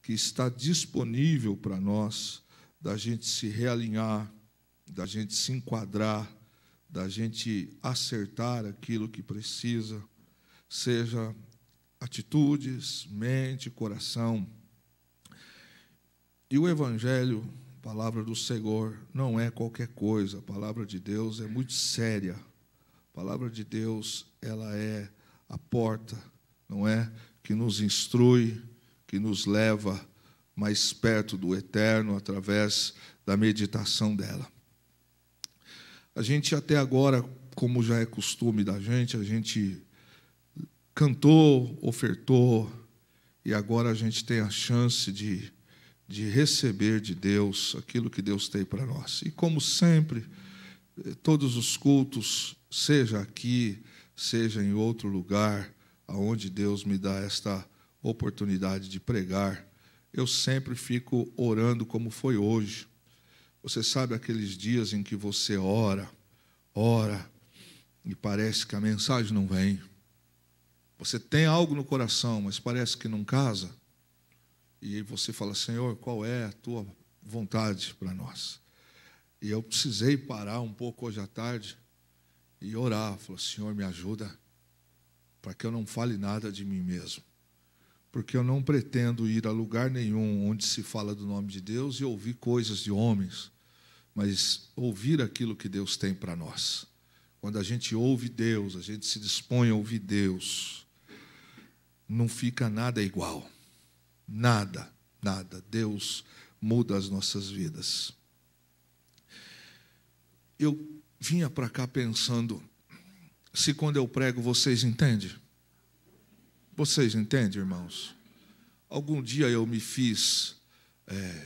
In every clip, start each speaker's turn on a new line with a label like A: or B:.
A: que está disponível para nós, da gente se realinhar, da gente se enquadrar, da gente acertar aquilo que precisa, seja atitudes, mente, coração. E o Evangelho, a palavra do Senhor, não é qualquer coisa. A palavra de Deus é muito séria. A palavra de Deus, ela é a porta, não é? Que nos instrui, que nos leva mais perto do eterno através da meditação dela. A gente até agora, como já é costume da gente, a gente cantou, ofertou, e agora a gente tem a chance de receber de Deus aquilo que Deus tem para nós. E como sempre, todos os cultos, seja aqui, seja em outro lugar, aonde Deus me dá esta oportunidade de pregar, eu sempre fico orando como foi hoje. Você sabe aqueles dias em que você ora, e parece que a mensagem não vem. Você tem algo no coração, mas parece que não casa. E aí você fala, Senhor, qual é a tua vontade para nós? E eu precisei parar um pouco hoje à tarde e orar. Falar, Senhor, me ajuda para que eu não fale nada de mim mesmo. Porque eu não pretendo ir a lugar nenhum onde se fala do nome de Deus e ouvir coisas de homens, mas ouvir aquilo que Deus tem para nós. Quando a gente ouve Deus, a gente se dispõe a ouvir Deus, não fica nada igual. Nada. Deus muda as nossas vidas. Eu vinha para cá pensando, se quando eu prego vocês entendem? Vocês entendem, irmãos? Algum dia eu me fiz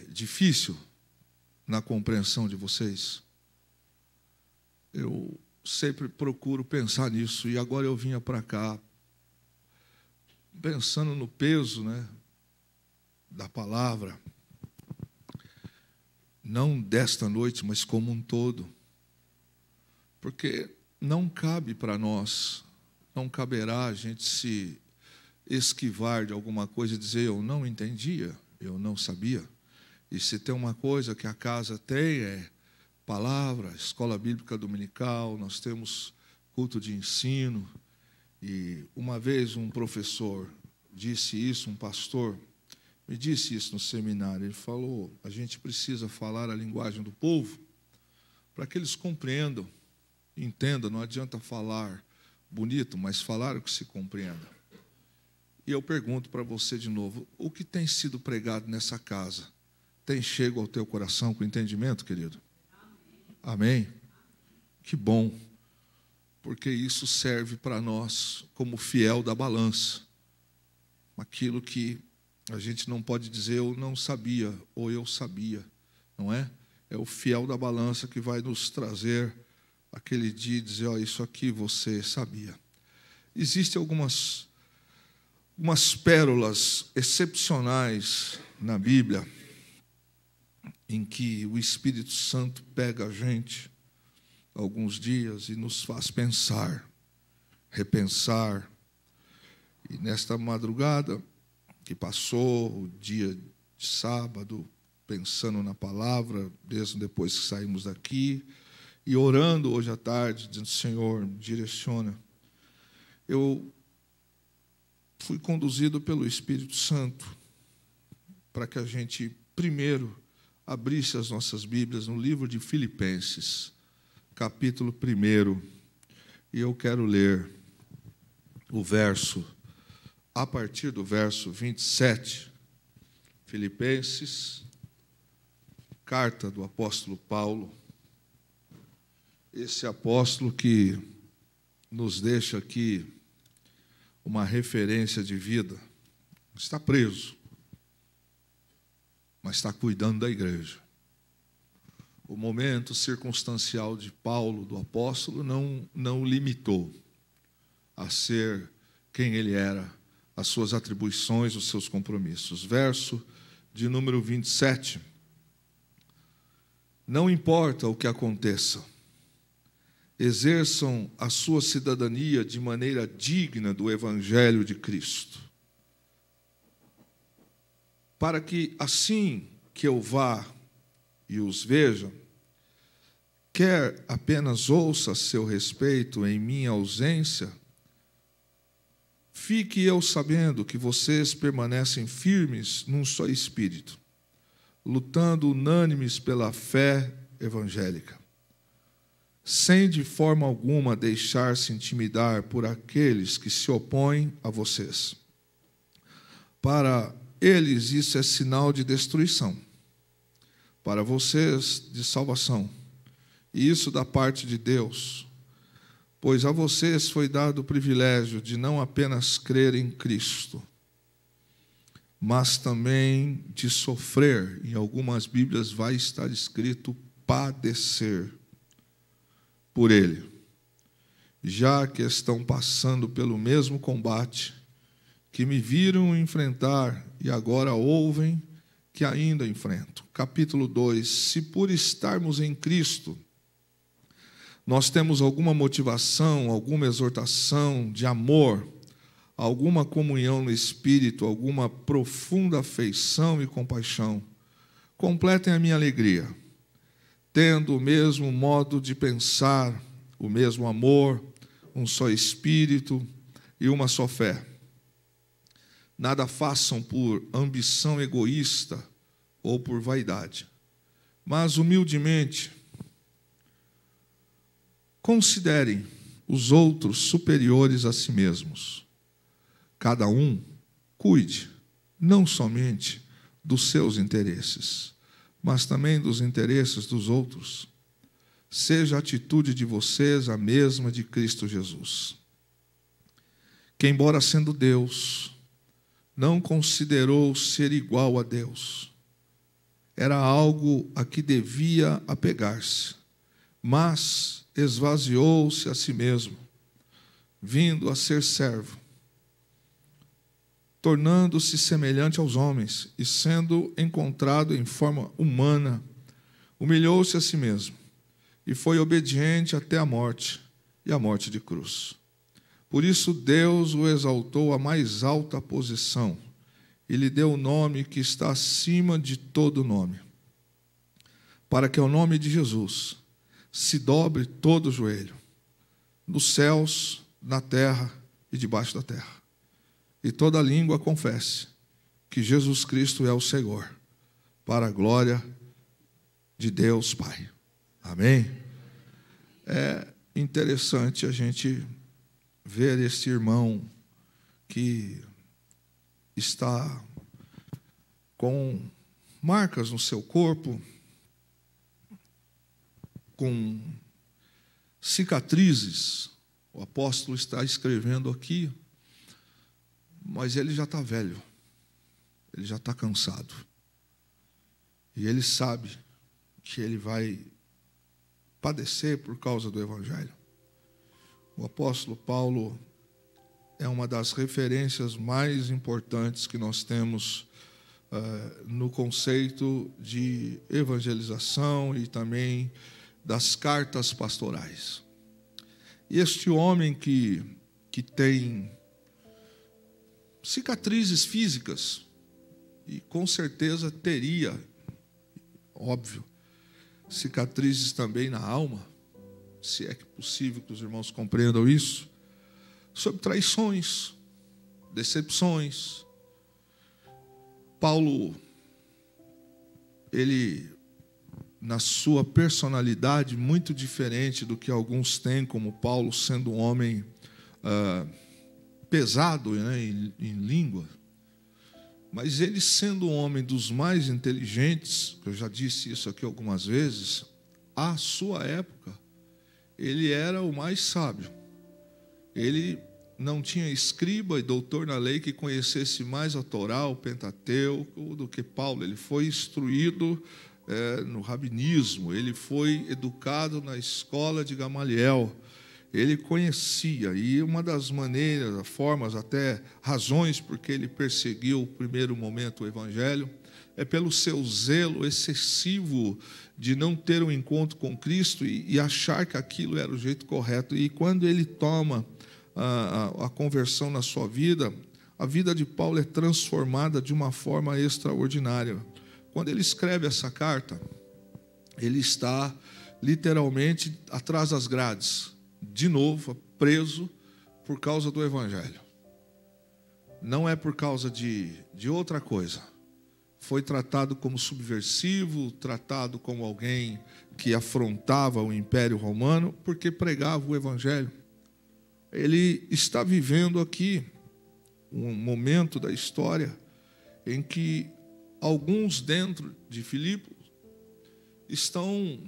A: difícil na compreensão de vocês? Eu sempre procuro pensar nisso, e agora eu vinha para cá pensando no peso, da palavra, não desta noite, mas como um todo, porque não cabe para nós, não caberá a gente se esquivar de alguma coisa e dizer, eu não entendia, eu não sabia. E se tem uma coisa que a casa tem, é palavra, escola bíblica dominical, nós temos culto de ensino. E uma vez um professor disse isso, um pastor me disse isso no seminário. Ele falou, a gente precisa falar a linguagem do povo para que eles compreendam, entendam. Não adianta falar bonito, mas falar o que se compreenda. E eu pergunto para você de novo, o que tem sido pregado nessa casa tem chego ao teu coração com entendimento, querido? Amém? Que bom. Porque isso serve para nós como fiel da balança. Aquilo que a gente não pode dizer eu não sabia ou eu sabia, não é? É o fiel da balança que vai nos trazer aquele dia e dizer, isso aqui você sabia. Existem algumas pérolas excepcionais na Bíblia em que o Espírito Santo pega a gente alguns dias e nos faz pensar, repensar. E nesta madrugada que passou, o dia de sábado, pensando na palavra, mesmo depois que saímos daqui, e orando hoje à tarde, dizendo, Senhor, direciona. Eu fui conduzido pelo Espírito Santo para que a gente, primeiro, abrisse as nossas Bíblias no livro de Filipenses, capítulo 1, e eu quero ler a partir do verso 27, Filipenses, carta do apóstolo Paulo, esse apóstolo que nos deixa aqui uma referência de vida. Está preso, mas está cuidando da igreja. O momento circunstancial de Paulo, do apóstolo, não o limitou a ser quem ele era, as suas atribuições, os seus compromissos. Verso de número 27. Não importa o que aconteça, exerçam a sua cidadania de maneira digna do Evangelho de Cristo. para que, assim que eu vá e os veja, quer apenas ouça a seu respeito em minha ausência, fique eu sabendo que vocês permanecem firmes num só espírito, lutando unânimes pela fé evangélica, sem de forma alguma deixar-se intimidar por aqueles que se opõem a vocês. Para eles isso é sinal de destruição, para vocês de salvação, e isso da parte de Deus, pois a vocês foi dado o privilégio de não apenas crer em Cristo, mas também de sofrer. Em algumas Bíblias vai estar escrito padecer por Ele, já que estão passando pelo mesmo combate que me viram enfrentar e agora ouvem que ainda enfrento. Capítulo 2. Se por estarmos em Cristo, nós temos alguma motivação, alguma exortação de amor, alguma comunhão no Espírito, alguma profunda afeição e compaixão, completem a minha alegria, tendo o mesmo modo de pensar, o mesmo amor, um só Espírito e uma só fé. Nada façam por ambição egoísta ou por vaidade, mas humildemente considerem os outros superiores a si mesmos. Cada um cuide não somente dos seus interesses, mas também dos interesses dos outros. Seja a atitude de vocês a mesma de Cristo Jesus, que, embora sendo Deus, não considerou ser igual a Deus. Era algo a que devia apegar-se, mas esvaziou-se a si mesmo, vindo a ser servo, tornando-se semelhante aos homens, e sendo encontrado em forma humana, humilhou-se a si mesmo, e foi obediente até a morte, e a morte de cruz. Por isso Deus o exaltou à mais alta posição, e lhe deu o nome que está acima de todo nome, para que ao nome de Jesus se dobre todo o joelho, nos céus, na terra e debaixo da terra, e toda língua confesse que Jesus Cristo é o Senhor, para a glória de Deus Pai. Amém? É interessante a gente ver esse irmão que está com marcas no seu corpo, com cicatrizes. O apóstolo está escrevendo aqui, mas ele já está velho, ele já está cansado, e ele sabe que ele vai padecer por causa do Evangelho. O apóstolo Paulo é uma das referências mais importantes que nós temos no conceito de evangelização e também das cartas pastorais. E este homem que tem cicatrizes físicas, e com certeza teria, óbvio, cicatrizes também na alma, se é que possível que os irmãos compreendam isso, sobre traições, decepções. Paulo, ele, na sua personalidade, muito diferente do que alguns têm, como Paulo sendo um homem pesado, né, em língua, mas ele sendo um homem dos mais inteligentes, eu já disse isso aqui algumas vezes, à sua época, ele era o mais sábio. Ele não tinha escriba e doutor na lei que conhecesse mais a Torá, o Pentateuco, do que Paulo. Ele foi instruído no rabinismo, ele foi educado na escola de Gamaliel. Ele conhecia, e uma das maneiras, formas, até razões porque ele perseguiu o primeiro momento o Evangelho, é pelo seu zelo excessivo de não ter um encontro com Cristo e achar que aquilo era o jeito correto. E quando ele toma a conversão na sua vida, a vida de Paulo é transformada de uma forma extraordinária. Quando ele escreve essa carta, ele está literalmente atrás das grades, de novo, preso por causa do Evangelho. Não é por causa de outra coisa. Foi tratado como subversivo, tratado como alguém que afrontava o Império Romano, porque pregava o Evangelho. Ele está vivendo aqui um momento da história em que alguns dentro de Filipe estão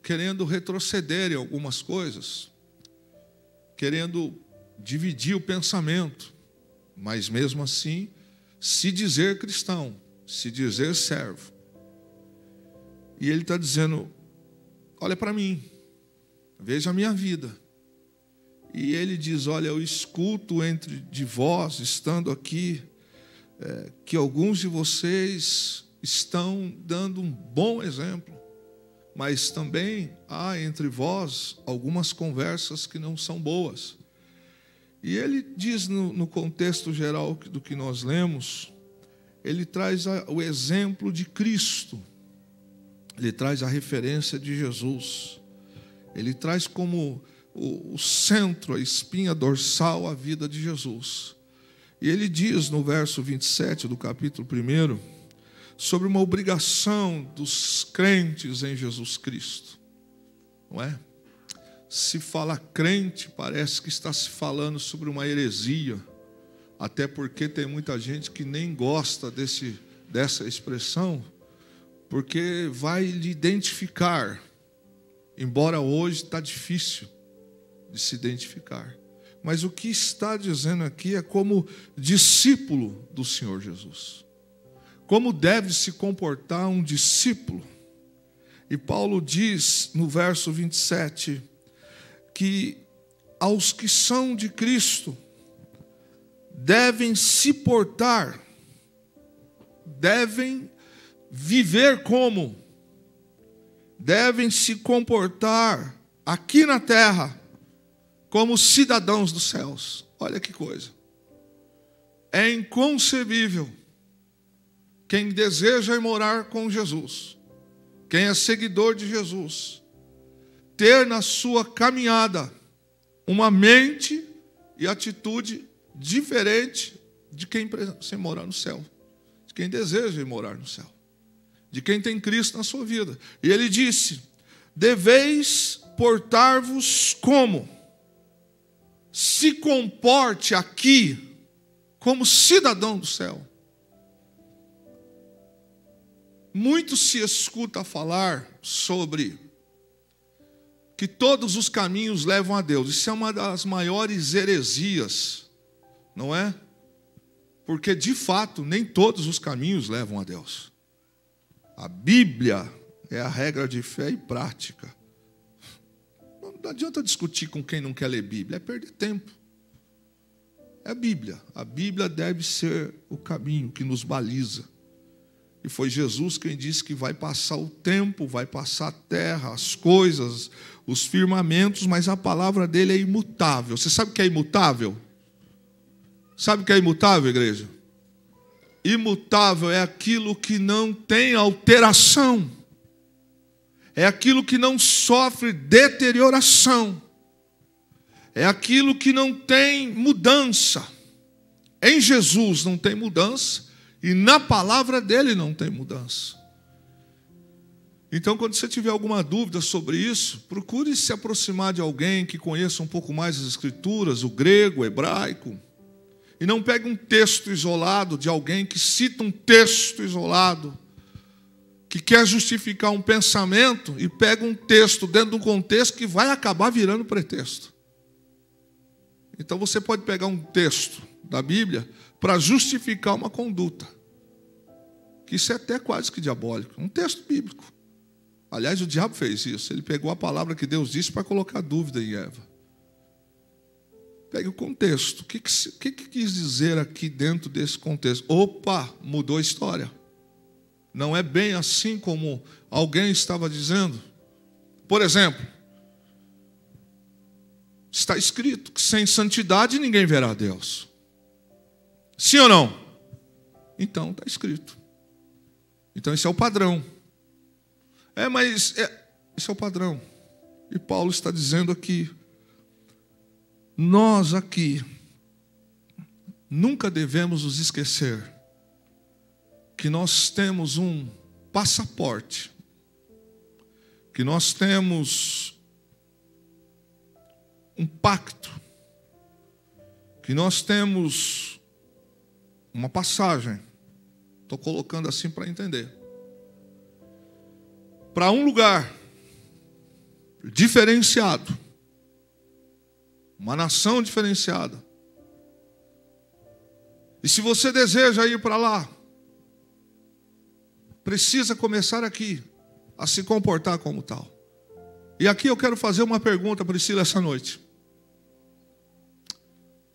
A: querendo retroceder em algumas coisas, querendo dividir o pensamento, mas mesmo assim se dizer cristão, se dizer servo. E ele está dizendo, olha para mim, veja a minha vida. E ele diz, olha, eu escuto de vós, estando aqui, que alguns de vocês estão dando um bom exemplo, mas também há entre vós algumas conversas que não são boas. E ele diz no contexto geral do que nós lemos, ele traz o exemplo de Cristo, ele traz a referência de Jesus, ele traz como o centro, a espinha dorsal, a vida de Jesus. E ele diz no verso 27 do capítulo 1, sobre uma obrigação dos crentes em Jesus Cristo. Não é? Se fala crente, parece que está se falando sobre uma heresia, até porque tem muita gente que nem gosta dessa expressão, porque vai lhe identificar, embora hoje está difícil de se identificar. Mas o que está dizendo aqui é como discípulo do Senhor Jesus. Como deve se comportar um discípulo? E Paulo diz no verso 27 que aos que são de Cristo devem se portar, devem viver como, devem se comportar aqui na terra como cidadãos dos céus. Olha que coisa. É inconcebível quem deseja ir morar com Jesus, quem é seguidor de Jesus, ter na sua caminhada uma mente e atitude diferente de quem precisa morar no céu, de quem deseja ir morar no céu, de quem tem Cristo na sua vida. E ele disse, deveis portar-vos como? Se comporte aqui como cidadão do céu. Muito se escuta falar sobre que todos os caminhos levam a Deus. Isso é uma das maiores heresias, não é? Porque, de fato, nem todos os caminhos levam a Deus. A Bíblia é a regra de fé e prática. Não adianta discutir com quem não quer ler Bíblia, é perder tempo. É a Bíblia. A Bíblia deve ser o caminho que nos baliza. E foi Jesus quem disse que vai passar o tempo, vai passar a terra, as coisas, os firmamentos, mas a palavra dele é imutável. Você sabe o que é imutável? Sabe o que é imutável, igreja? Imutável é aquilo que não tem alteração. É aquilo que não sofre deterioração. É aquilo que não tem mudança. Em Jesus não tem mudança. E na palavra dele não tem mudança. Então, quando você tiver alguma dúvida sobre isso, procure se aproximar de alguém que conheça um pouco mais as Escrituras, o grego, o hebraico. E não pegue um texto isolado de alguém que cita um texto isolado, que quer justificar um pensamento e pega um texto dentro de um contexto que vai acabar virando pretexto. Então você pode pegar um texto da Bíblia para justificar uma conduta, que isso é até quase que diabólico, um texto bíblico. Aliás, o diabo fez isso, ele pegou a palavra que Deus disse para colocar dúvida em Eva. Pegue o contexto, o que quis dizer aqui dentro desse contexto? Opa, mudou a história. Não é bem assim como alguém estava dizendo. Por exemplo, está escrito que sem santidade ninguém verá Deus. Sim ou não? Então está escrito. Então esse é o padrão. Esse é o padrão. E Paulo está dizendo aqui, nós aqui nunca devemos nos esquecer que nós temos um passaporte, que nós temos um pacto, que nós temos uma passagem, estou colocando assim para entender, para um lugar diferenciado, uma nação diferenciada. E se você deseja ir para lá, precisa começar aqui a se comportar como tal. E aqui eu quero fazer uma pergunta, Priscila, essa noite.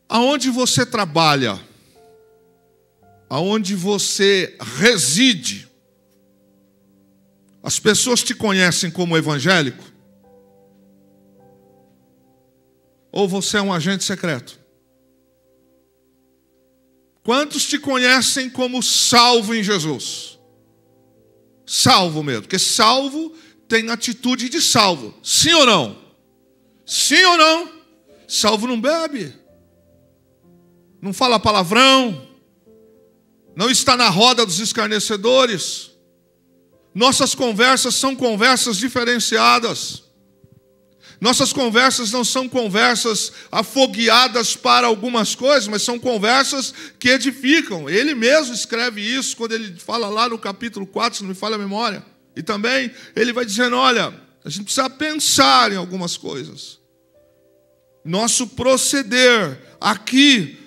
A: Aonde você trabalha, aonde você reside, as pessoas te conhecem como evangélico? Ou você é um agente secreto? Quantos te conhecem como salvo em Jesus? Salvo mesmo, porque salvo tem atitude de salvo. Sim ou não? Sim ou não? Salvo não bebe, não fala palavrão, não está na roda dos escarnecedores. Nossas conversas são conversas diferenciadas. Nossas conversas não são conversas afogueadas para algumas coisas, mas são conversas que edificam. Ele mesmo escreve isso quando ele fala lá no capítulo 4, se não me falha a memória. E também ele vai dizendo, olha, a gente precisa pensar em algumas coisas. Nosso proceder aqui,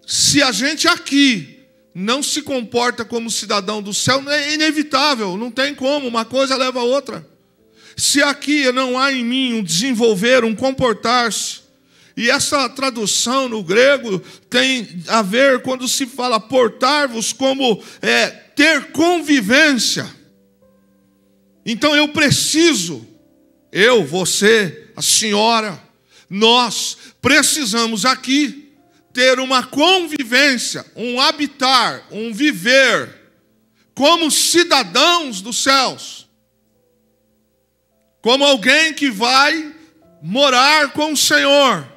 A: se a gente aqui não se comporta como cidadão do céu, é inevitável, não tem como, uma coisa leva a outra. Se aqui não há em mim um desenvolver, um comportar-se, e essa tradução no grego tem a ver quando se fala portar-vos como ter convivência. Então eu preciso, eu, você, a senhora, nós precisamos aqui ter uma convivência, um habitar, um viver como cidadãos dos céus. Como alguém que vai morar com o Senhor.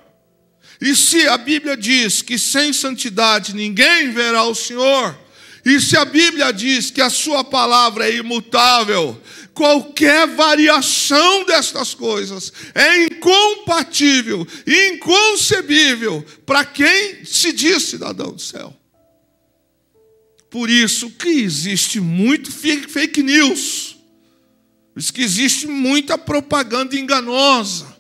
A: E se a Bíblia diz que sem santidade ninguém verá o Senhor, e se a Bíblia diz que a sua palavra é imutável, qualquer variação destas coisas é incompatível, inconcebível para quem se diz cidadão do céu. Por isso que existe muito fake news. Por isso que existe muita propaganda enganosa.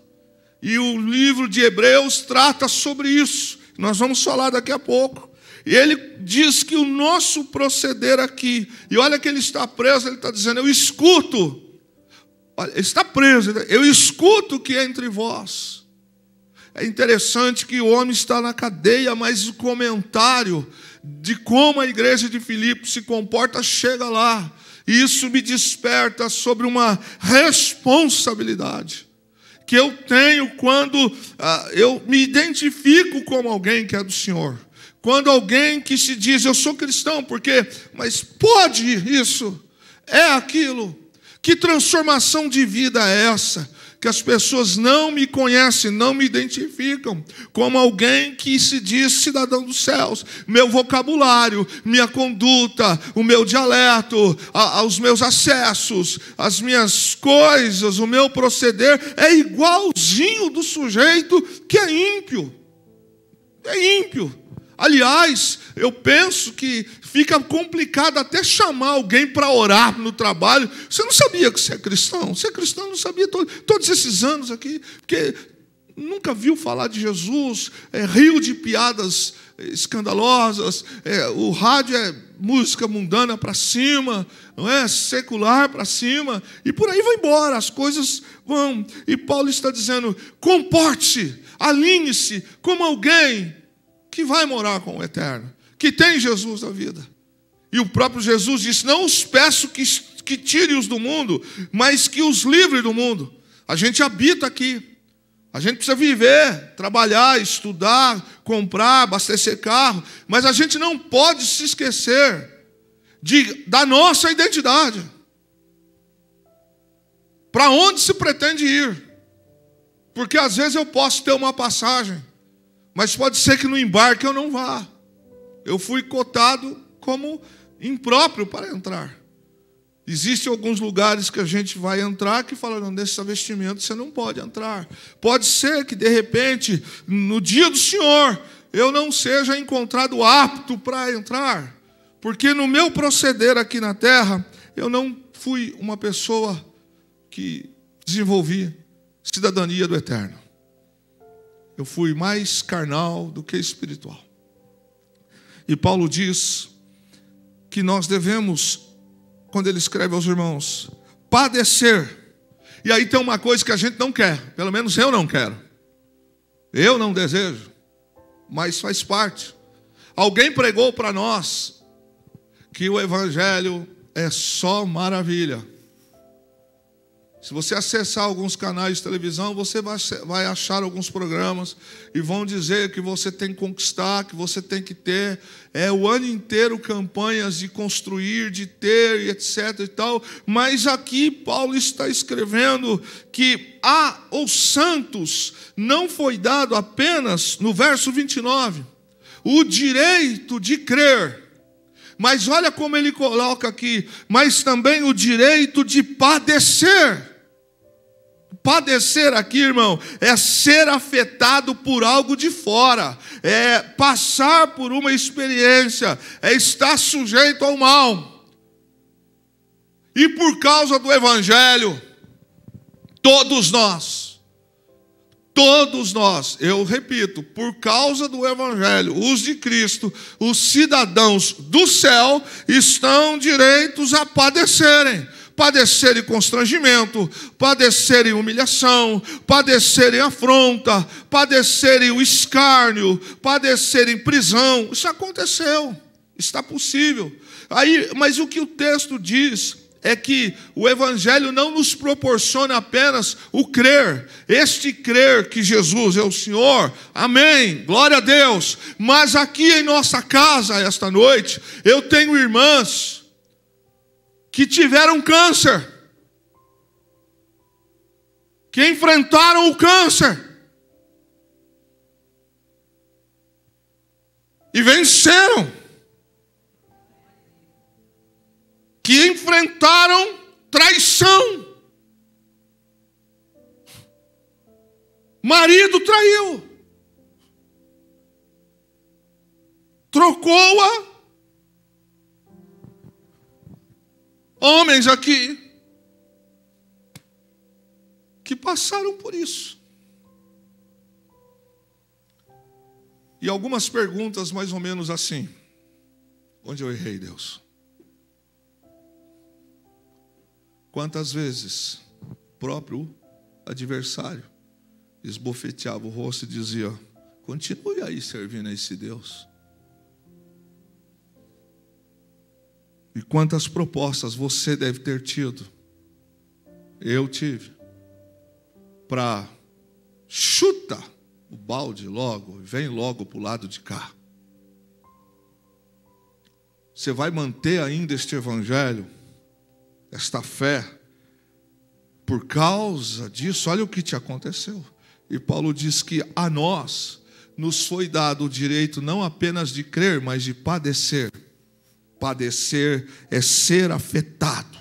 A: E o livro de Hebreus trata sobre isso. Nós vamos falar daqui a pouco. E ele diz que o nosso proceder aqui, e olha que ele está preso, ele está dizendo, eu escuto. Olha, ele está preso, eu escuto o que é entre vós. É interessante que o homem está na cadeia, mas o comentário de como a igreja de Filipe se comporta chega lá. E isso me desperta sobre uma responsabilidade que eu tenho quando eu me identifico como alguém que é do Senhor. Quando alguém que se diz, eu sou cristão, mas pode isso, é aquilo. Que transformação de vida é essa? Que as pessoas não me conhecem, não me identificam como alguém que se diz cidadão dos céus. Meu vocabulário, minha conduta, o meu dialeto, os meus acessos, as minhas coisas, o meu proceder é igualzinho do sujeito que é ímpio. É ímpio. Aliás, eu penso que fica complicado até chamar alguém para orar no trabalho. Você não sabia que você é cristão? Você é cristão, não sabia todos esses anos aqui, porque nunca viu falar de Jesus, riu de piadas escandalosas, o rádio é música mundana para cima, não é? Secular para cima, e por aí vai embora, as coisas vão. E Paulo está dizendo, comporte-se, alinhe-se como alguém que vai morar com o Eterno, que tem Jesus na vida. E o próprio Jesus disse, não os peço que tire-os do mundo, mas que os livre do mundo. A gente habita aqui. A gente precisa viver, trabalhar, estudar, comprar, abastecer carro, mas a gente não pode se esquecer da nossa identidade. Para onde se pretende ir? Porque às vezes eu posso ter uma passagem, mas pode ser que no embarque eu não vá. Eu fui cotado como impróprio para entrar. Existem alguns lugares que a gente vai entrar que falam, não, nesse vestimento você não pode entrar. Pode ser que, de repente, no dia do Senhor, eu não seja encontrado apto para entrar. Porque no meu proceder aqui na terra, eu não fui uma pessoa que desenvolvi cidadania do eterno. Eu fui mais carnal do que espiritual. E Paulo diz que nós devemos, quando ele escreve aos irmãos, padecer. E aí tem uma coisa que a gente não quer, pelo menos eu não quero. Eu não desejo, mas faz parte. Alguém pregou para nós que o evangelho é só maravilha. Se você acessar alguns canais de televisão, você vai achar alguns programas e vão dizer que você tem que conquistar, que você tem que ter. O ano inteiro campanhas de construir, de ter, etc. e tal. Mas aqui Paulo está escrevendo que aos santos não foi dado apenas, no verso 29, o direito de crer. Mas olha como ele coloca aqui, mas também o direito de padecer. Padecer aqui, irmão, é ser afetado por algo de fora, é passar por uma experiência, é estar sujeito ao mal. E por causa do evangelho, todos nós, eu repito, por causa do evangelho, os de Cristo, os cidadãos do céu, estão direitos a padecerem. Padecerem constrangimento, padecerem humilhação, padecerem afronta, padecerem o escárnio, padecerem prisão. Isso aconteceu, está possível. Mas o que o texto diz é que o evangelho não nos proporciona apenas o crer. Este crer que Jesus é o Senhor, amém, glória a Deus. Mas aqui em nossa casa, esta noite, eu tenho irmãs que tiveram câncer, que enfrentaram o câncer e venceram, que enfrentaram traição. Marido traiu, trocou-a. Homens aqui que passaram por isso. E algumas perguntas mais ou menos assim: onde eu errei, Deus? Quantas vezes o próprio adversário esbofeteava o rosto e dizia: continue aí servindo a esse Deus. E quantas propostas você deve ter tido, eu tive, para chuta o balde logo, vem logo para o lado de cá. Você vai manter ainda este evangelho, esta fé, por causa disso? Olha o que te aconteceu. E Paulo diz que a nós nos foi dado o direito não apenas de crer, mas de padecer. Padecer é ser afetado.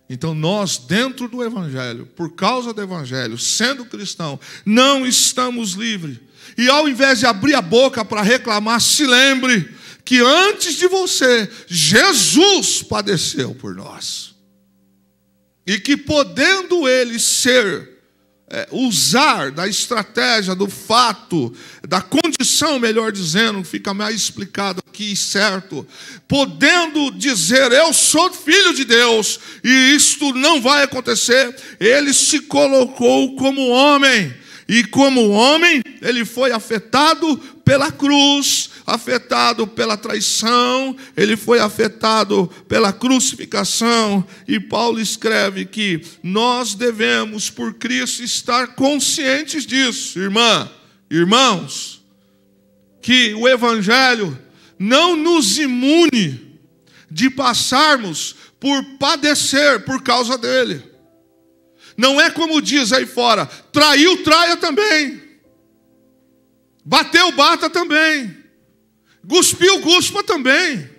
A: Então nós, dentro do evangelho, por causa do evangelho, sendo cristão, não estamos livres. E ao invés de abrir a boca para reclamar, se lembre que antes de você, Jesus padeceu por nós. E que podendo ele usar da estratégia, do fato, da condição, melhor dizendo, fica mais explicado aqui, certo? Podendo dizer, eu sou filho de Deus, e isto não vai acontecer, ele se colocou como homem, e como homem, ele foi afetado pela cruz, afetado pela traição, ele foi afetado pela crucificação. E Paulo escreve que nós devemos, por Cristo, estar conscientes disso, irmãos, que o Evangelho não nos imune de passarmos por padecer por causa dele. Não é como diz aí fora: traiu, traia também. Bateu, bata também. Cuspiu, cuspa também.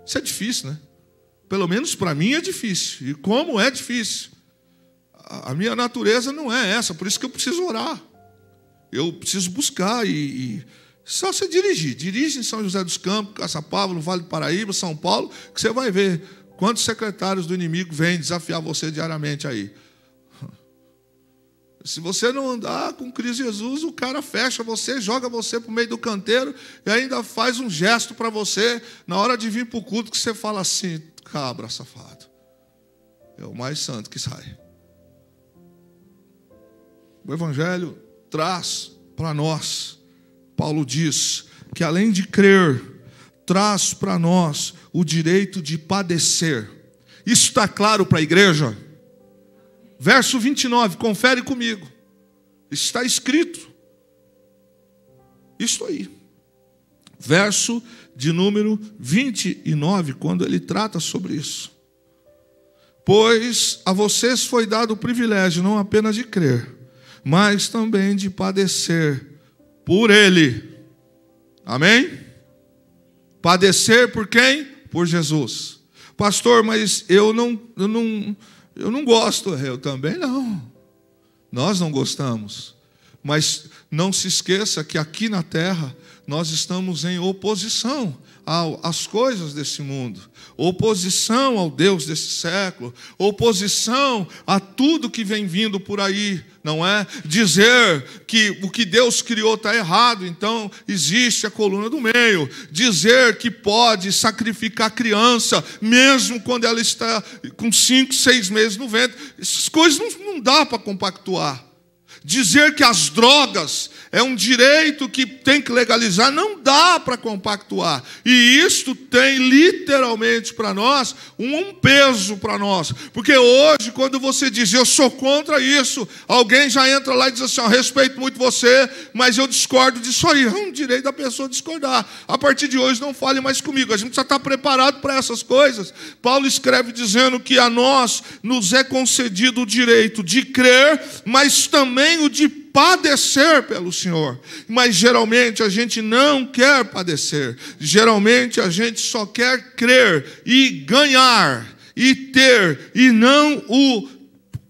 A: Isso é difícil, né? Pelo menos para mim é difícil. E como é difícil? A minha natureza não é essa, por isso que eu preciso orar. Eu preciso buscar só você dirige em São José dos Campos, Caçapava, no Vale do Paraíba, São Paulo, que você vai ver quantos secretários do inimigo vêm desafiar você diariamente aí. Se você não andar com Cristo Jesus, o cara fecha você, joga você para o meio do canteiro e ainda faz um gesto para você na hora de vir para o culto, que você fala assim: cabra safado. É o mais santo que sai. O Evangelho traz para nós, Paulo diz, que além de crer, traz para nós o direito de padecer. Isso está claro para a igreja? Verso 29, confere comigo. Está escrito. Isso aí. Verso de número 29, quando ele trata sobre isso. Pois a vocês foi dado o privilégio não apenas de crer, mas também de padecer por ele. Amém? Padecer por quem? Por Jesus. Pastor, mas eu não gosto. Eu também não. Nós não gostamos. Mas não se esqueça que aqui na terra nós estamos em oposição às coisas desse mundo, oposição ao Deus desse século, oposição a tudo que vem vindo por aí, não é? Dizer que o que Deus criou está errado, então existe a coluna do meio. Dizer que pode sacrificar a criança, mesmo quando ela está com 5, 6 meses no ventre. Essas coisas não dá para compactuar. Dizer que as drogas é um direito que tem que legalizar, não dá para compactuar. E isto tem literalmente para nós um peso para nós. Porque hoje, quando você diz eu sou contra isso, alguém já entra lá e diz assim: eu respeito muito você, mas eu discordo disso aí. É um direito da pessoa discordar. A partir de hoje não fale mais comigo. A gente já está preparado para essas coisas. Paulo escreve dizendo que a nós nos é concedido o direito de crer, mas também o de padecer pelo Senhor. Mas geralmente a gente não quer padecer. Geralmente a gente só quer crer e ganhar e ter, e não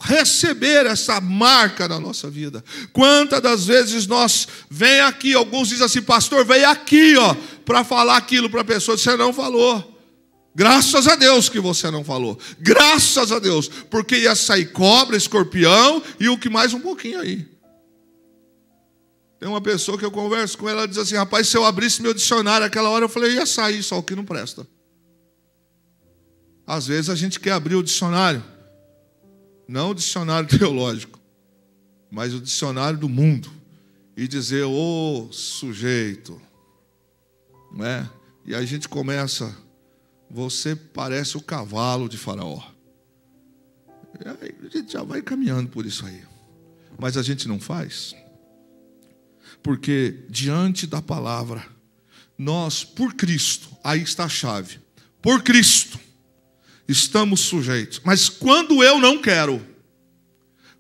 A: receber essa marca na nossa vida. Quantas das vezes nós vem aqui, alguns dizem assim: pastor, veio aqui para falar aquilo para a pessoa, você não falou. Graças a Deus que você não falou. Graças a Deus, porque ia sair cobra, escorpião e o que mais um pouquinho aí. Tem uma pessoa que eu converso com ela, ela diz assim: rapaz, se eu abrisse meu dicionário aquela hora, eu falei, ia sair só o que não presta. Às vezes a gente quer abrir o dicionário, não o dicionário teológico, mas o dicionário do mundo, e dizer: ô sujeito, não é? E aí a gente começa: você parece o cavalo de Faraó. E aí a gente já vai caminhando por isso aí. Mas a gente não faz. Porque diante da palavra, nós, por Cristo, aí está a chave. Por Cristo, estamos sujeitos. Mas quando eu não quero,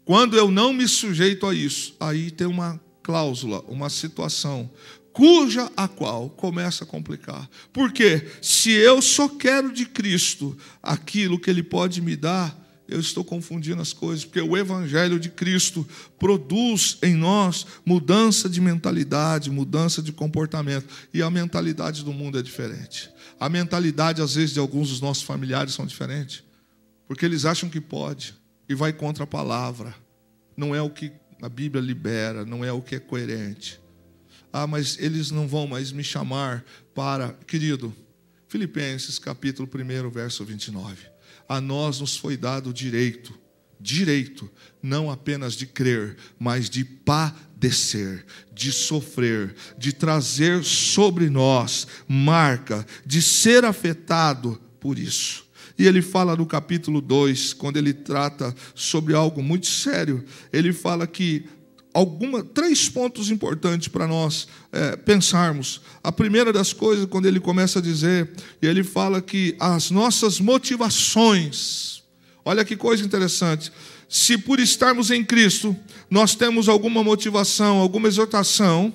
A: quando eu não me sujeito a isso, aí tem uma cláusula, uma situação cuja a qual começa a complicar. Porque se eu só quero de Cristo aquilo que Ele pode me dar, eu estou confundindo as coisas, porque o Evangelho de Cristo produz em nós mudança de mentalidade, mudança de comportamento, e a mentalidade do mundo é diferente. A mentalidade, às vezes, de alguns dos nossos familiares são diferentes, porque eles acham que pode, e vai contra a palavra. Não é o que a Bíblia libera, não é o que é coerente. Ah, mas eles não vão mais me chamar para... Querido, Filipenses capítulo 1, verso 29. A nós nos foi dado o direito direito, não apenas de crer, mas de padecer, de sofrer, de trazer sobre nós marca, de ser afetado por isso. E ele fala no capítulo 2, quando ele trata sobre algo muito sério, ele fala que três pontos importantes para nós pensarmos. A primeira das coisas, quando ele começa a dizer, ele fala que as nossas motivações, olha que coisa interessante, se por estarmos em Cristo, nós temos alguma motivação, alguma exortação,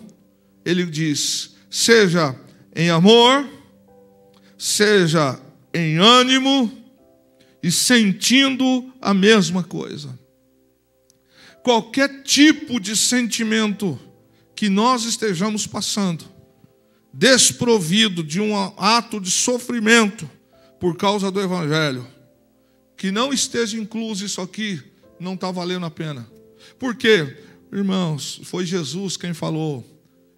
A: ele diz, seja em amor, seja em ânimo e sentindo a mesma coisa. Qualquer tipo de sentimento que nós estejamos passando, desprovido de um ato de sofrimento por causa do Evangelho, que não esteja incluso isso aqui, não está valendo a pena. Por quê? Irmãos, foi Jesus quem falou,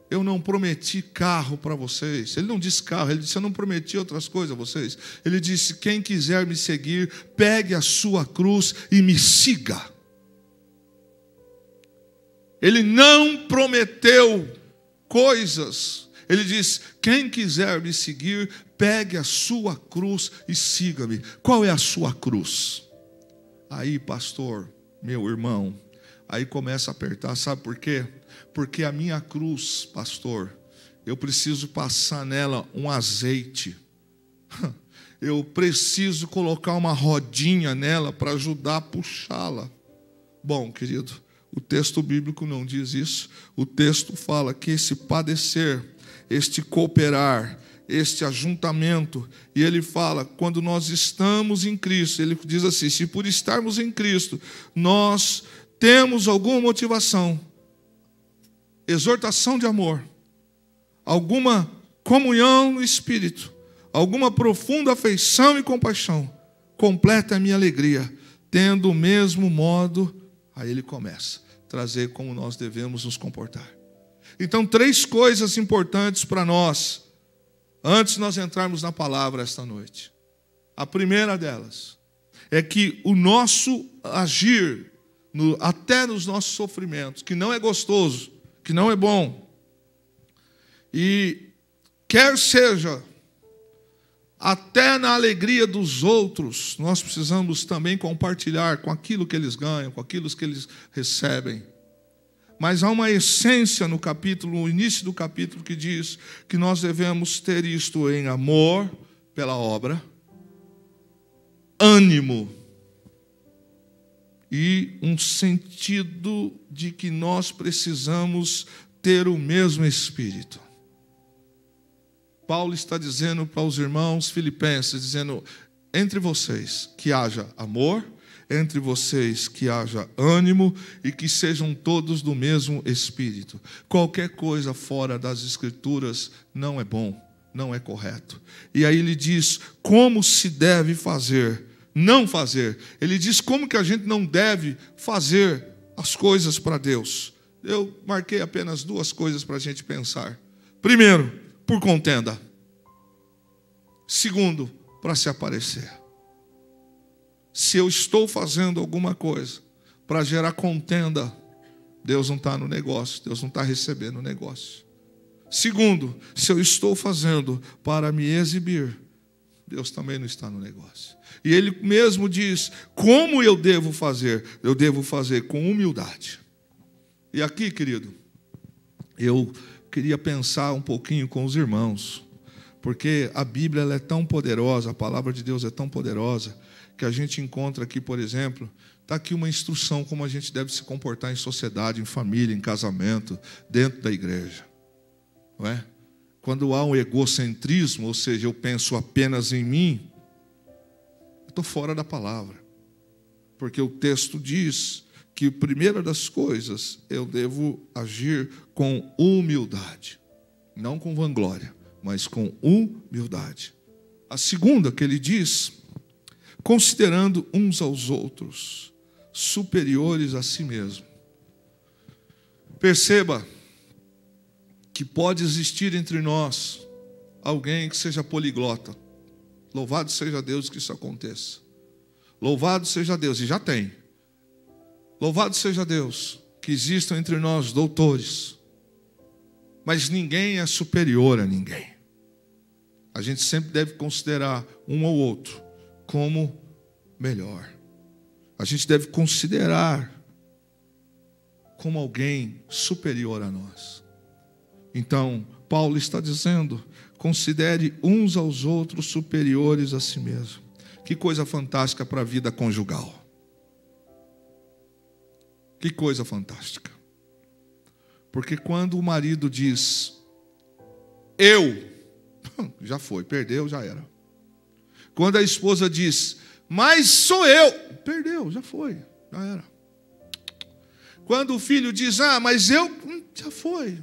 A: eu não prometi carro para vocês. Ele não disse carro, ele disse, eu não prometi outras coisas a vocês. Ele disse, quem quiser me seguir, pegue a sua cruz e me siga. Ele não prometeu coisas. Ele diz, quem quiser me seguir, pegue a sua cruz e siga-me. Qual é a sua cruz? Aí, pastor, meu irmão, aí começa a apertar, sabe por quê? Porque a minha cruz, pastor, eu preciso passar nela um azeite. Eu preciso colocar uma rodinha nela para ajudar a puxá-la. Bom, querido, o texto bíblico não diz isso. O texto fala que esse padecer, este cooperar, este ajuntamento, e ele fala, quando nós estamos em Cristo, ele diz assim, se por estarmos em Cristo, nós temos alguma motivação, exortação de amor, alguma comunhão no Espírito, alguma profunda afeição e compaixão, completa a minha alegria, tendo o mesmo modo, aí ele começa a trazer como nós devemos nos comportar. Então, três coisas importantes para nós, antes de nós entrarmos na palavra esta noite. A primeira delas é que o nosso agir, até nos nossos sofrimentos, que não é gostoso, que não é bom, e quer seja até na alegria dos outros, nós precisamos também compartilhar com aquilo que eles ganham, com aquilo que eles recebem. Mas há uma essência no início do capítulo, que diz que nós devemos ter isto em amor pela obra, ânimo e um sentido de que nós precisamos ter o mesmo espírito. Paulo está dizendo para os irmãos filipenses, dizendo, entre vocês que haja amor, entre vocês que haja ânimo e que sejam todos do mesmo espírito. Qualquer coisa fora das Escrituras não é bom, não é correto. E aí ele diz como se deve fazer, não fazer. Ele diz como que a gente não deve fazer as coisas para Deus. Eu marquei apenas duas coisas para a gente pensar. Primeiro, por contenda. Segundo, para se aparecer. Se eu estou fazendo alguma coisa para gerar contenda, Deus não está no negócio, Deus não está recebendo o negócio. Segundo, se eu estou fazendo para me exibir, Deus também não está no negócio. E Ele mesmo diz, como eu devo fazer? Eu devo fazer com humildade. E aqui, querido, eu queria pensar um pouquinho com os irmãos, porque a Bíblia ela é tão poderosa, a palavra de Deus é tão poderosa, que a gente encontra aqui, por exemplo, está aqui uma instrução como a gente deve se comportar em sociedade, em família, em casamento, dentro da igreja. Não é? Quando há um egocentrismo, ou seja, eu penso apenas em mim, eu estou fora da palavra. Porque o texto diz que a primeira das coisas, eu devo agir com humildade. Não com vanglória, mas com humildade. A segunda que ele diz, considerando uns aos outros superiores a si mesmo. Perceba que pode existir entre nós alguém que seja poliglota. Louvado seja Deus que isso aconteça. Louvado seja Deus, e já tem. Louvado seja Deus, que existam entre nós doutores, mas ninguém é superior a ninguém. A gente sempre deve considerar um ou outro como melhor. A gente deve considerar como alguém superior a nós. Então, Paulo está dizendo, considere uns aos outros superiores a si mesmo. Que coisa fantástica para a vida conjugal. Que coisa fantástica. Porque quando o marido diz, eu, já foi, perdeu, já era. Quando a esposa diz, mas sou eu, perdeu, já foi, já era. Quando o filho diz, mas eu, já foi,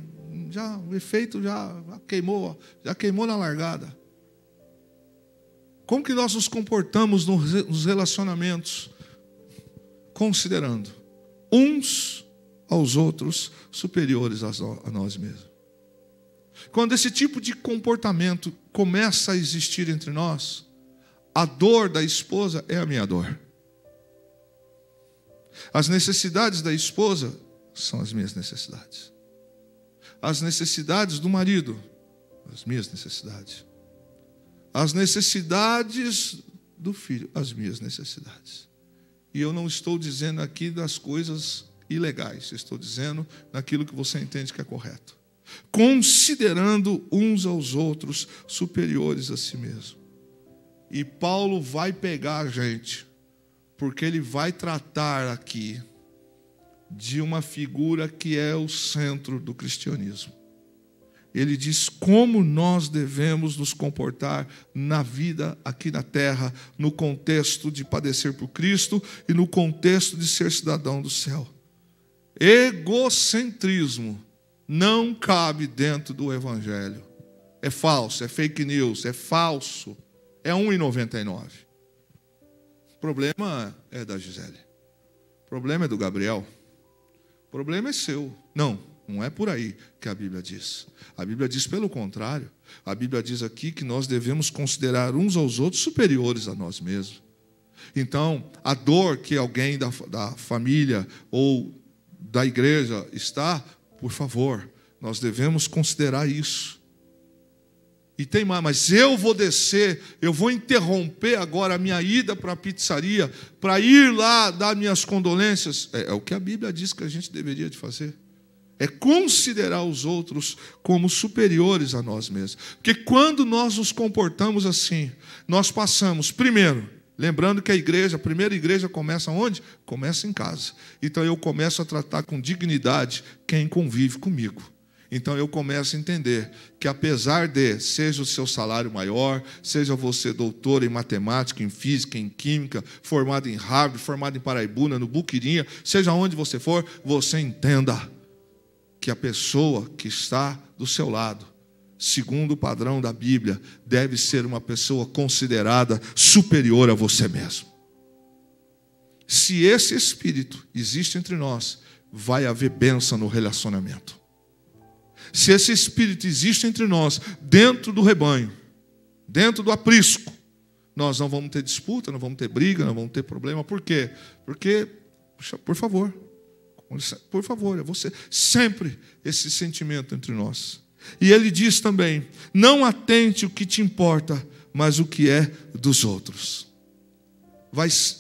A: já, o efeito já queimou na largada. Como que nós nos comportamos nos relacionamentos? Considerando uns aos outros superiores a nós mesmos. Quando esse tipo de comportamento começa a existir entre nós, a dor da esposa é a minha dor. As necessidades da esposa são as minhas necessidades. As necessidades do marido, as minhas necessidades. As necessidades do filho, as minhas necessidades. E eu não estou dizendo aqui das coisas ilegais, estou dizendo naquilo que você entende que é correto. Considerando uns aos outros superiores a si mesmo. E Paulo vai pegar a gente, porque ele vai tratar aqui de uma figura que é o centro do cristianismo. Ele diz como nós devemos nos comportar na vida aqui na terra, no contexto de padecer por Cristo e no contexto de ser cidadão do céu. Egocentrismo não cabe dentro do evangelho. É falso, é fake news, é falso. É 1,99. O problema é da Gisele. O problema é do Gabriel. O problema é seu. Não é por aí que a Bíblia diz. A Bíblia diz pelo contrário. A Bíblia diz aqui que nós devemos considerar uns aos outros superiores a nós mesmos. Então, a dor que alguém da família ou da igreja está, por favor, nós devemos considerar isso. E tem mais, mas eu vou descer, eu vou interromper agora a minha ida para a pizzaria, para ir lá dar minhas condolências. É o que a Bíblia diz que a gente deveria de fazer. É considerar os outros como superiores a nós mesmos. Porque quando nós nos comportamos assim, nós passamos, primeiro, lembrando que a primeira igreja começa onde? Começa em casa. Então eu começo a tratar com dignidade quem convive comigo. Então eu começo a entender que apesar de, seja o seu salário maior, seja você doutor em matemática, em física, em química, formado em Harvard, formado em Paraibuna, no Buquirinha, seja onde você for, você entenda que a pessoa que está do seu lado, segundo o padrão da Bíblia, deve ser uma pessoa considerada superior a você mesmo. Se esse espírito existe entre nós, vai haver bênção no relacionamento. Se esse espírito existe entre nós, dentro do rebanho, dentro do aprisco, nós não vamos ter disputa, não vamos ter briga, não vamos ter problema. Por quê? Porque, por favor, é você. Sempre esse sentimento entre nós. E ele diz também, não atente o que te importa, mas o que é dos outros.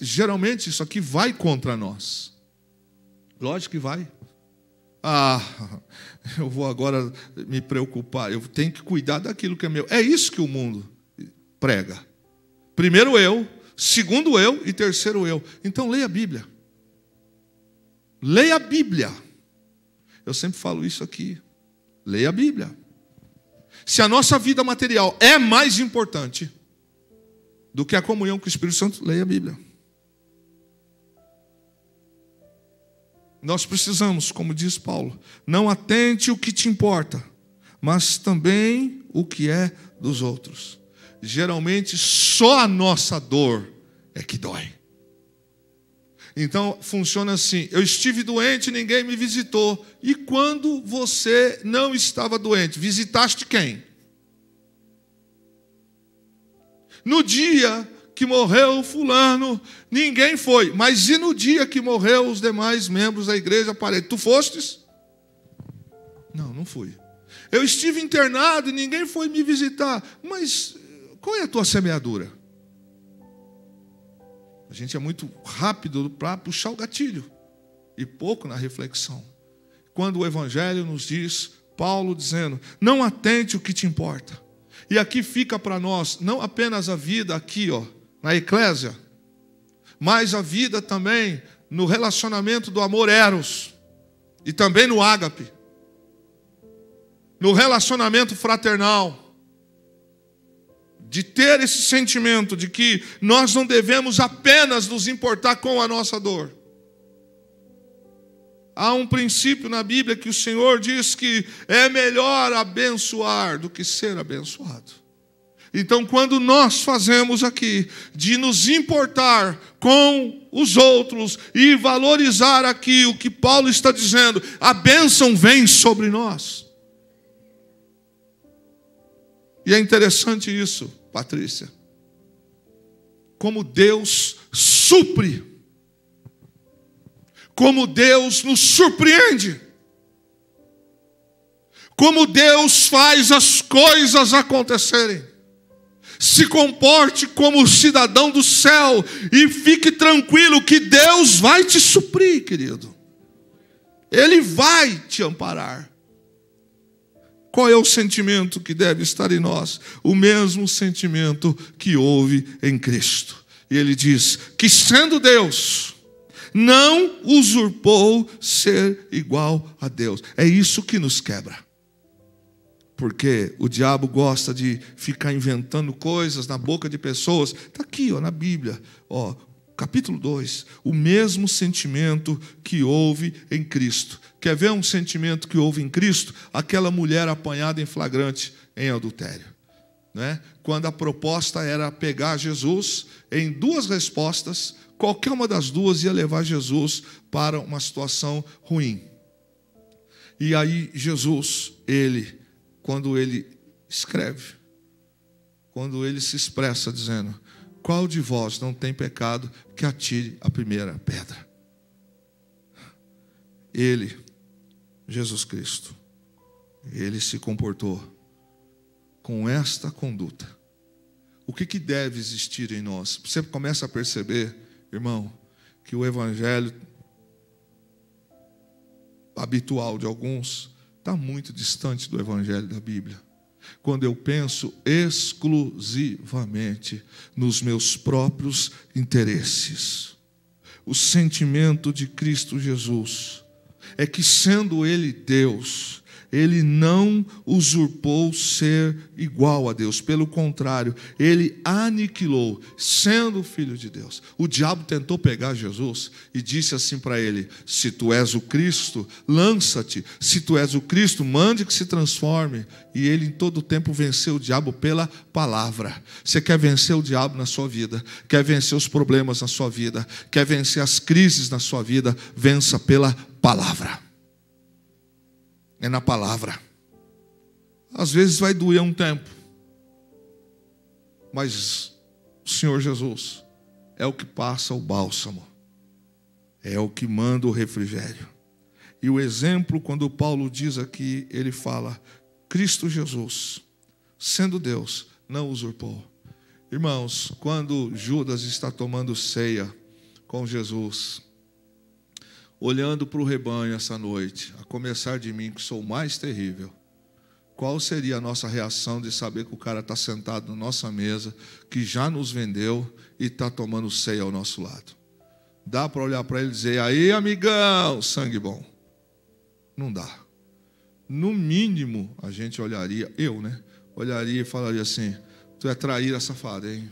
A: Geralmente isso aqui vai contra nós. Lógico que vai. Eu vou agora me preocupar, eu tenho que cuidar daquilo que é meu. É isso que o mundo prega. Primeiro eu, segundo eu e terceiro eu. Então leia a Bíblia. Leia a Bíblia. Eu sempre falo isso aqui. Leia a Bíblia. Se a nossa vida material é mais importante do que a comunhão com o Espírito Santo, leia a Bíblia. Nós precisamos, como diz Paulo, não atente o que te importa, mas também o que é dos outros. Geralmente, só a nossa dor é que dói. Então, funciona assim, eu estive doente, ninguém me visitou. E quando você não estava doente, visitaste quem? No dia que morreu fulano, ninguém foi. Mas e no dia que morreu os demais membros da igreja, tu fostes? Não, não fui. Eu estive internado e ninguém foi me visitar. Mas qual é a tua semeadura? A gente é muito rápido para puxar o gatilho e pouco na reflexão. Quando o Evangelho nos diz, Paulo dizendo, não atente o que te importa. E aqui fica para nós, não apenas a vida aqui, na eclésia, mas a vida também no relacionamento do amor eros e também no ágape, no relacionamento fraternal, de ter esse sentimento de que nós não devemos apenas nos importar com a nossa dor. Há um princípio na Bíblia que o Senhor diz que é melhor abençoar do que ser abençoado. Então, quando nós fazemos aqui de nos importar com os outros e valorizar aqui o que Paulo está dizendo, a bênção vem sobre nós. E é interessante isso, Patrícia. Como Deus supre. Como Deus nos surpreende. Como Deus faz as coisas acontecerem. Se comporte como cidadão do céu e fique tranquilo que Deus vai te suprir, querido. Ele vai te amparar. Qual é o sentimento que deve estar em nós? O mesmo sentimento que houve em Cristo. E ele diz que sendo Deus, não usurpou ser igual a Deus. É isso que nos quebra. Porque o diabo gosta de ficar inventando coisas na boca de pessoas. Está aqui, na Bíblia, capítulo 2. O mesmo sentimento que houve em Cristo. Quer ver um sentimento que houve em Cristo? Aquela mulher apanhada em flagrante em adultério. Né? Quando a proposta era pegar Jesus, em duas respostas, qualquer uma das duas ia levar Jesus para uma situação ruim. E aí Jesus, quando ele escreve, quando ele se expressa dizendo, qual de vós não tem pecado que atire a primeira pedra? Ele, Jesus Cristo, ele se comportou com esta conduta. O que deve existir em nós? Você começa a perceber, irmão, que o evangelho habitual de alguns está muito distante do evangelho da Bíblia. Quando eu penso exclusivamente nos meus próprios interesses. O sentimento de Cristo Jesus é que, sendo Ele Deus, Ele não usurpou ser igual a Deus. Pelo contrário, Ele aniquilou, sendo Filho de Deus. O diabo tentou pegar Jesus e disse assim para Ele, se tu és o Cristo, lança-te. Se tu és o Cristo, mande que se transforme. E Ele em todo o tempo venceu o diabo pela palavra. Você quer vencer o diabo na sua vida? Quer vencer os problemas na sua vida? Quer vencer as crises na sua vida? Vença pela palavra. É na palavra. Às vezes vai doer um tempo, mas o Senhor Jesus é o que passa o bálsamo, é o que manda o refrigério. E o exemplo, quando Paulo diz aqui, ele fala, Cristo Jesus, sendo Deus, não usurpou. Irmãos, quando Judas está tomando ceia com Jesus, olhando para o rebanho essa noite, a começar de mim, que sou o mais terrível, qual seria a nossa reação de saber que o cara está sentado na nossa mesa, que já nos vendeu e está tomando ceia ao nosso lado? Dá para olhar para ele e dizer, aí amigão, sangue bom? Não dá. No mínimo, a gente olharia, olharia e falaria assim, tu é traíra safado, hein?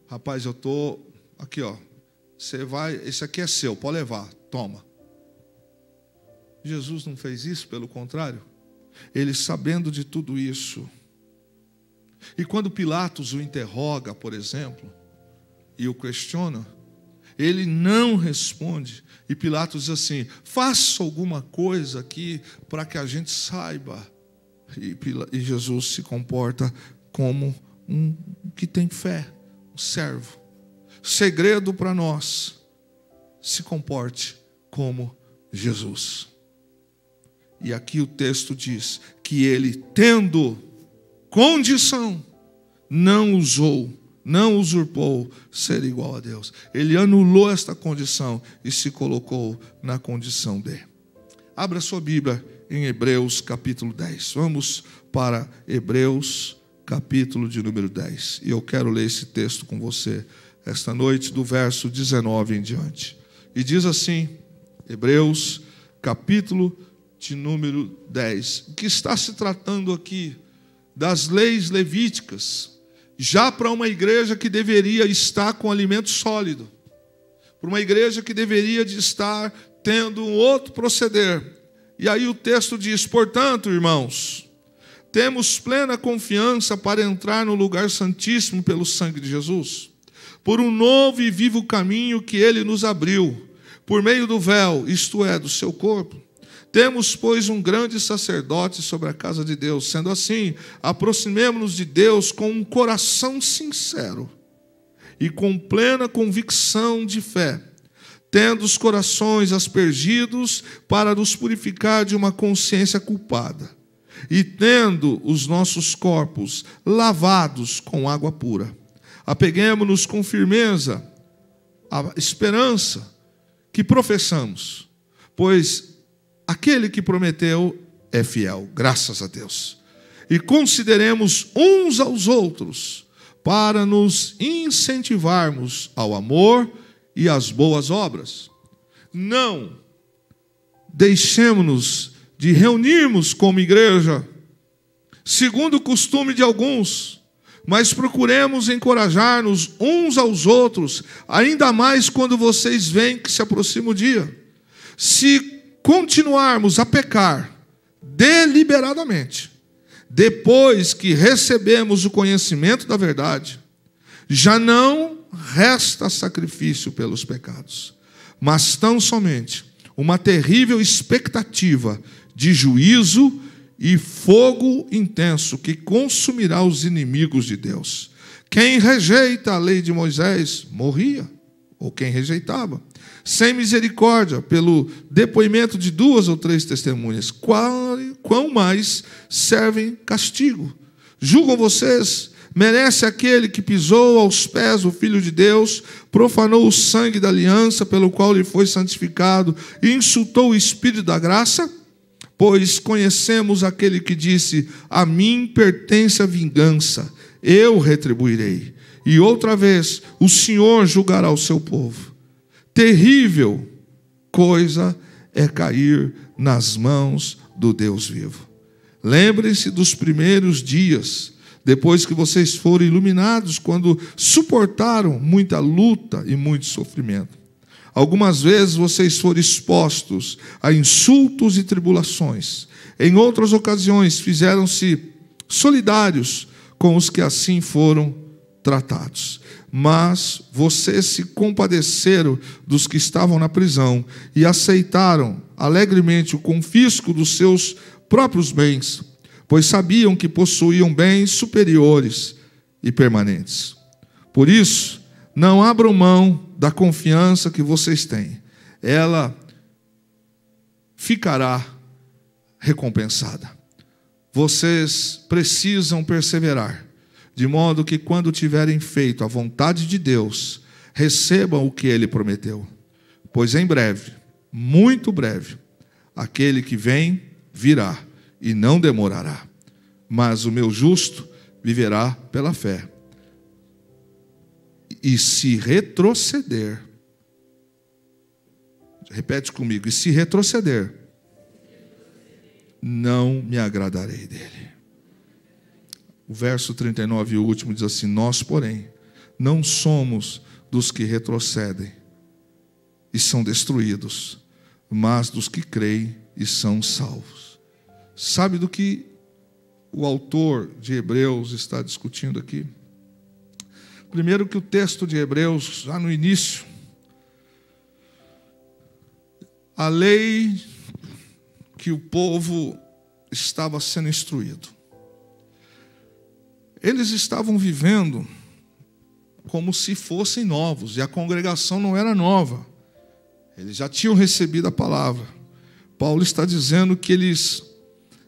A: Rapaz, eu estou aqui, você vai, esse aqui é seu, pode levar, toma. Jesus não fez isso, pelo contrário. Ele, sabendo de tudo isso, e quando Pilatos o interroga, por exemplo, e o questiona, ele não responde. E Pilatos diz assim, faça alguma coisa aqui para que a gente saiba. E Jesus se comporta como um que tem fé, servo. Segredo para nós: se comporte como Jesus. E aqui o texto diz que ele, tendo condição, não usurpou ser igual a Deus. Ele anulou esta condição e se colocou na condição de. Abra sua Bíblia em Hebreus capítulo 10. Vamos para Hebreus capítulo de número 10. E eu quero ler esse texto com você esta noite, do verso 19 em diante. E diz assim, Hebreus capítulo de número 10, que está se tratando aqui das leis levíticas, já para uma igreja que deveria estar com alimento sólido, para uma igreja que deveria de estar tendo um outro proceder. E aí o texto diz: portanto, irmãos, temos plena confiança para entrar no lugar santíssimo pelo sangue de Jesus, por um novo e vivo caminho que ele nos abriu, por meio do véu, isto é, do seu corpo. Temos, pois, um grande sacerdote sobre a casa de Deus. Sendo assim, aproximemo-nos de Deus com um coração sincero e com plena convicção de fé, tendo os corações aspergidos para nos purificar de uma consciência culpada, e tendo os nossos corpos lavados com água pura. Apeguemo-nos com firmeza à esperança que professamos, pois aquele que prometeu é fiel, graças a Deus. E consideremos uns aos outros para nos incentivarmos ao amor e às boas obras. Não deixemos-nos de reunirmos como igreja, segundo o costume de alguns, mas procuremos encorajar-nos uns aos outros, ainda mais quando vocês veem que se aproxima o dia. Se continuarmos a pecar deliberadamente, depois que recebemos o conhecimento da verdade, já não resta sacrifício pelos pecados, mas tão somente uma terrível expectativa de juízo e fogo intenso que consumirá os inimigos de Deus. Quem rejeita a lei de Moisés morria, ou quem rejeitava, sem misericórdia, pelo depoimento de 2 ou 3 testemunhas. Quão mais servem castigo? Julgam vocês, merece aquele que pisou aos pés o Filho de Deus, profanou o sangue da aliança pelo qual lhe foi santificado e insultou o Espírito da graça? Pois conhecemos aquele que disse: a mim pertence a vingança, eu retribuirei. E outra vez, o Senhor julgará o seu povo. Terrível coisa é cair nas mãos do Deus vivo. Lembrem-se dos primeiros dias, depois que vocês foram iluminados, quando suportaram muita luta e muito sofrimento. Algumas vezes vocês foram expostos a insultos e tribulações. Em outras ocasiões fizeram-se solidários com os que assim foram tratados. Mas vocês se compadeceram dos que estavam na prisão e aceitaram alegremente o confisco dos seus próprios bens, pois sabiam que possuíam bens superiores e permanentes. Por isso, não abram mão da confiança que vocês têm. Ela ficará recompensada. Vocês precisam perseverar, de modo que, quando tiverem feito a vontade de Deus, recebam o que Ele prometeu. Pois em breve, muito breve, aquele que vem virá e não demorará. Mas o meu justo viverá pela fé. E se retroceder, repete comigo, e se retroceder, não me agradarei dele. O verso 39, o último, diz assim: nós, porém, não somos dos que retrocedem e são destruídos, mas dos que creem e são salvos. Sabe do que o autor de Hebreus está discutindo aqui? Primeiro, que o texto de Hebreus, já no início, a lei que o povo estava sendo instruído. Eles estavam vivendo como se fossem novos, e a congregação não era nova. Eles já tinham recebido a palavra. Paulo está dizendo que eles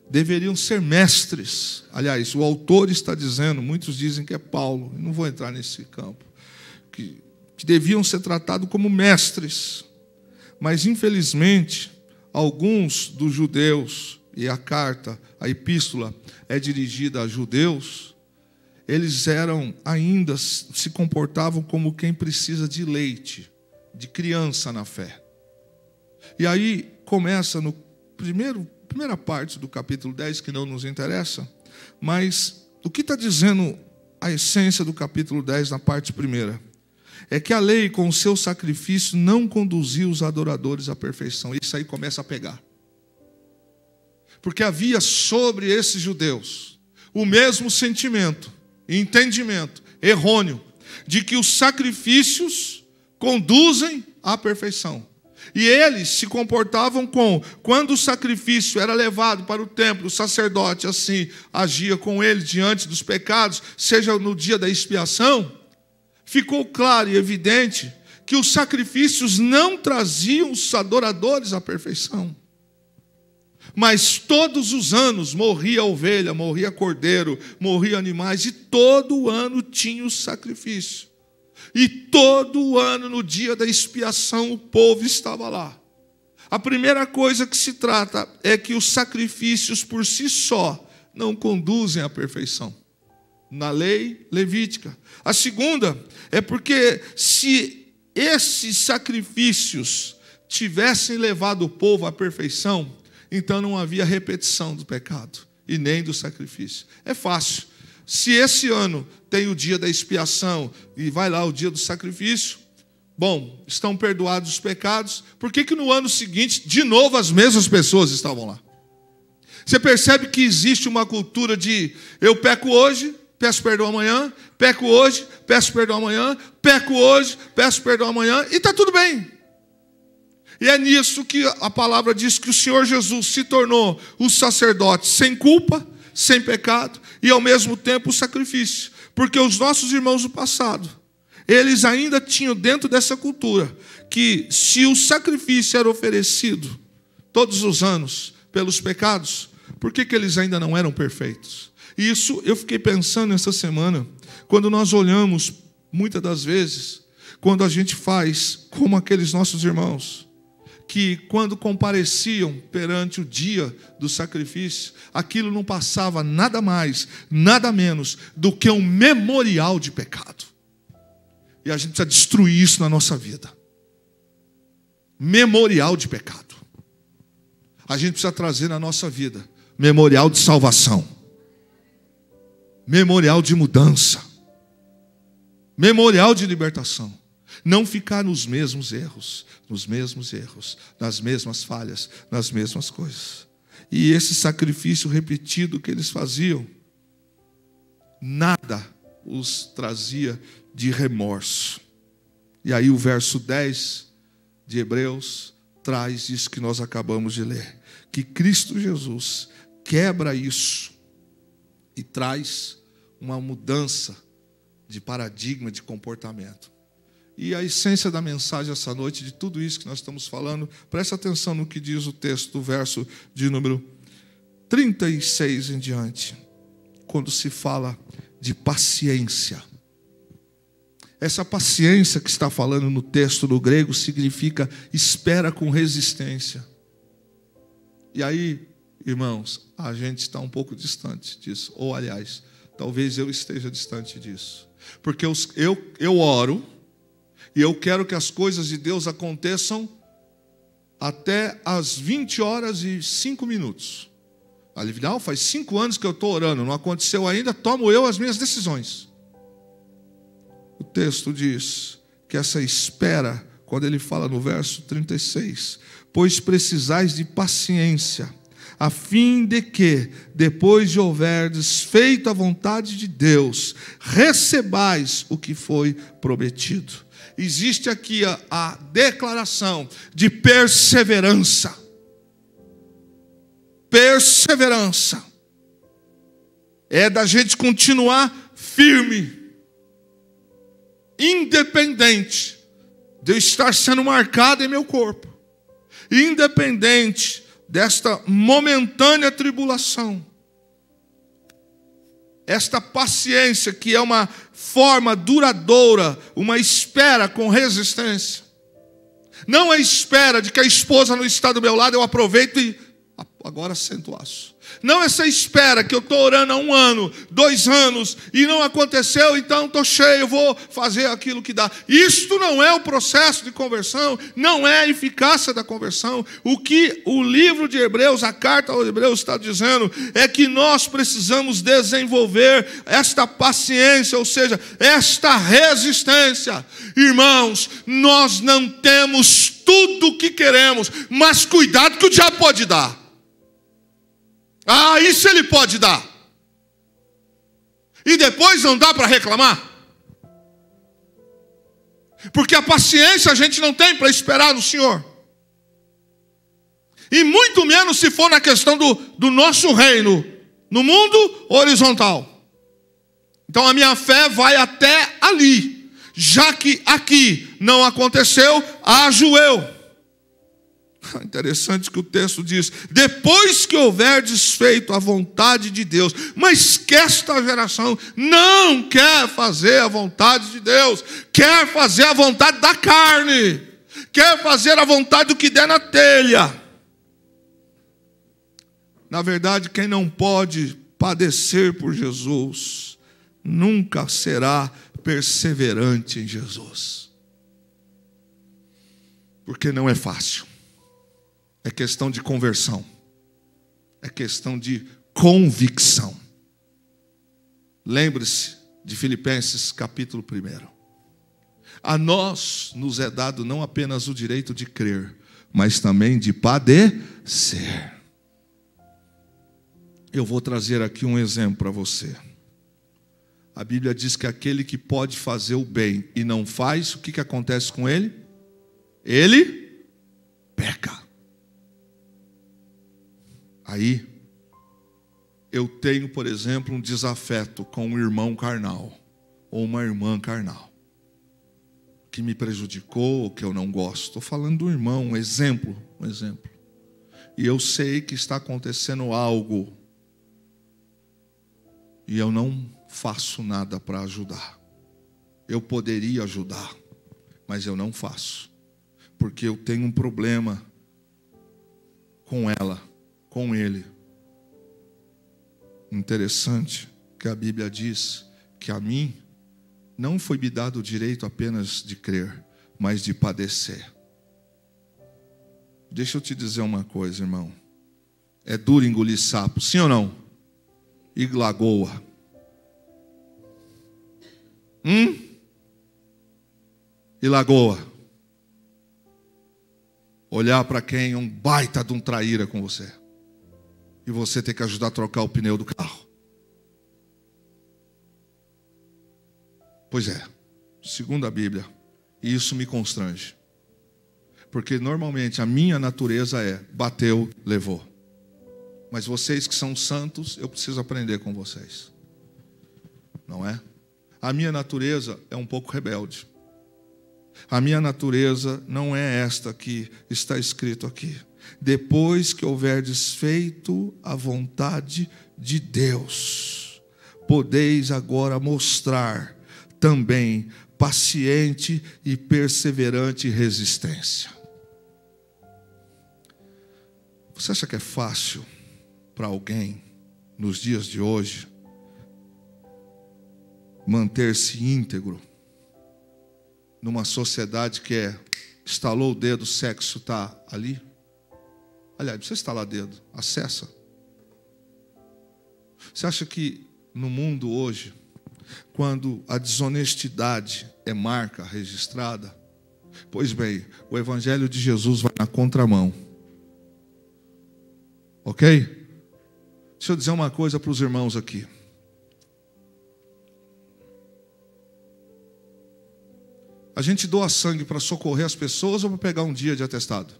A: deveriam ser mestres. Aliás, o autor está dizendo, muitos dizem que é Paulo, não vou entrar nesse campo, que deviam ser tratados como mestres. Mas, infelizmente, alguns dos judeus, e a carta, a epístola, é dirigida a judeus, eles ainda se comportavam como quem precisa de leite, de criança na fé. E aí começa no primeira parte do capítulo 10, que não nos interessa, mas o que está dizendo a essência do capítulo 10 na parte primeira? É que a lei, com o seu sacrifício, não conduziu os adoradores à perfeição. Isso aí começa a pegar. Porque havia sobre esses judeus o mesmo sentimento e entendimento errôneo de que os sacrifícios conduzem à perfeição. E eles se comportavam quando o sacrifício era levado para o templo, o sacerdote assim agia com ele diante dos pecados, seja no dia da expiação, ficou claro e evidente que os sacrifícios não traziam os adoradores à perfeição. Mas todos os anos morria ovelha, morria cordeiro, morria animais, e todo ano tinha o sacrifício. E todo ano, no dia da expiação, o povo estava lá. A primeira coisa que se trata é que os sacrifícios por si só não conduzem à perfeição, na lei levítica. A segunda é porque se esses sacrifícios tivessem levado o povo à perfeição, então não havia repetição do pecado e nem do sacrifício. É fácil. Se esse ano tem o dia da expiação e vai lá o dia do sacrifício, bom, estão perdoados os pecados, por que no ano seguinte, de novo, as mesmas pessoas estavam lá? Você percebe que existe uma cultura de eu peco hoje, peço perdão amanhã, peco hoje, peço perdão amanhã, peco hoje, peço perdão amanhã, e está tudo bem. E é nisso que a palavra diz que o Senhor Jesus se tornou o sacerdote sem culpa, sem pecado, e ao mesmo tempo o sacrifício. Porque os nossos irmãos do passado, eles ainda tinham dentro dessa cultura, que se o sacrifício era oferecido todos os anos pelos pecados, por que eles ainda não eram perfeitos? E isso eu fiquei pensando essa semana, quando nós olhamos, muitas das vezes, quando a gente faz como aqueles nossos irmãos, que quando compareciam perante o dia do sacrifício, aquilo não passava nada mais, nada menos do que um memorial de pecado. E a gente precisa destruir isso na nossa vida. Memorial de pecado. A gente precisa trazer na nossa vida memorial de salvação, memorial de mudança, memorial de libertação. Não ficar nos mesmos erros, nas mesmas falhas, nas mesmas coisas. E esse sacrifício repetido que eles faziam, nada os trazia de remorso. E aí o verso 10 de Hebreus traz isso que nós acabamos de ler, que Cristo Jesus quebra isso e traz uma mudança de paradigma, de comportamento. E a essência da mensagem essa noite, de tudo isso que nós estamos falando, presta atenção no que diz o texto do verso de número 36 em diante, quando se fala de paciência. Essa paciência que está falando no texto do grego significa espera com resistência. E aí, irmãos, a gente está um pouco distante disso, ou aliás, talvez eu esteja distante disso, porque eu oro, e eu quero que as coisas de Deus aconteçam até as 20h05. Afinal, faz 5 anos que eu estou orando, não aconteceu ainda, tomo eu as minhas decisões. O texto diz que essa espera, quando ele fala no verso 36, pois precisais de paciência, a fim de que, depois de houverdes feito a vontade de Deus, recebais o que foi prometido. Existe aqui a declaração de perseverança. Perseverança. É da gente continuar firme. independente de eu estar sendo marcado em meu corpo, independente desta momentânea tribulação, esta paciência que é uma forma duradoura, uma espera com resistência, não a espera de que a esposa não está do meu lado, eu aproveito e agora sento o aço. Não essa espera que eu estou orando há 1 ano, 2 anos, e não aconteceu, então estou cheio, vou fazer aquilo que dá. Isto não é o processo de conversão, não é a eficácia da conversão. O que o livro de Hebreus, a carta aos Hebreus está dizendo, é que nós precisamos desenvolver esta paciência, ou seja, esta resistência. Irmãos, nós não temos tudo o que queremos, mas cuidado que o diabo pode dar. Isso ele pode dar. E depois não dá para reclamar. Porque a paciência a gente não tem para esperar no Senhor. E muito menos se for na questão do nosso reino, no mundo horizontal. Então a minha fé vai até ali. Já que aqui não aconteceu, ajo eu. Interessante que o texto diz: depois que houver desfeito a vontade de Deus. Mas que esta geração não quer fazer a vontade de Deus, quer fazer a vontade da carne, quer fazer a vontade do que der na telha. Na verdade, quem não pode padecer por Jesus nunca será perseverante em Jesus, porque não é fácil. É questão de conversão. É questão de convicção. Lembre-se de Filipenses capítulo 1. A nós nos é dado não apenas o direito de crer, mas também de padecer. Eu vou trazer aqui um exemplo para você. A Bíblia diz que aquele que pode fazer o bem e não faz, o que acontece com ele? Ele peca. Aí, eu tenho, por exemplo, um desafeto com um irmão carnal, ou uma irmã carnal, que me prejudicou, ou que eu não gosto. Estou falando do irmão, um exemplo. E eu sei que está acontecendo algo, e eu não faço nada para ajudar. Eu poderia ajudar, mas eu não faço, porque eu tenho um problema com ela, com ele. Interessante que a Bíblia diz que a mim não foi me dado o direito apenas de crer, mas de padecer. Deixa eu te dizer uma coisa, irmão. É duro engolir sapo, sim ou não? E lagoa. E lagoa. Olhar para quem é um baita de um traíra com você. E você ter que ajudar a trocar o pneu do carro. Pois é, segundo a Bíblia, isso me constrange. Porque normalmente a minha natureza é: bateu, levou. Mas vocês que são santos, eu preciso aprender com vocês. Não é? A minha natureza é um pouco rebelde. A minha natureza não é esta que está escrito aqui. Depois que houver desfeito a vontade de Deus, podeis agora mostrar também paciente e perseverante resistência. Você acha que é fácil para alguém, nos dias de hoje, manter-se íntegro numa sociedade que estalou o dedo, o sexo está ali? Aliás, não precisa estalar o dedo, acessa. Você acha que no mundo hoje, quando a desonestidade é marca registrada, pois bem, o Evangelho de Jesus vai na contramão. Ok? Deixa eu dizer uma coisa para os irmãos aqui. A gente doa sangue para socorrer as pessoas ou para pegar um dia de atestado?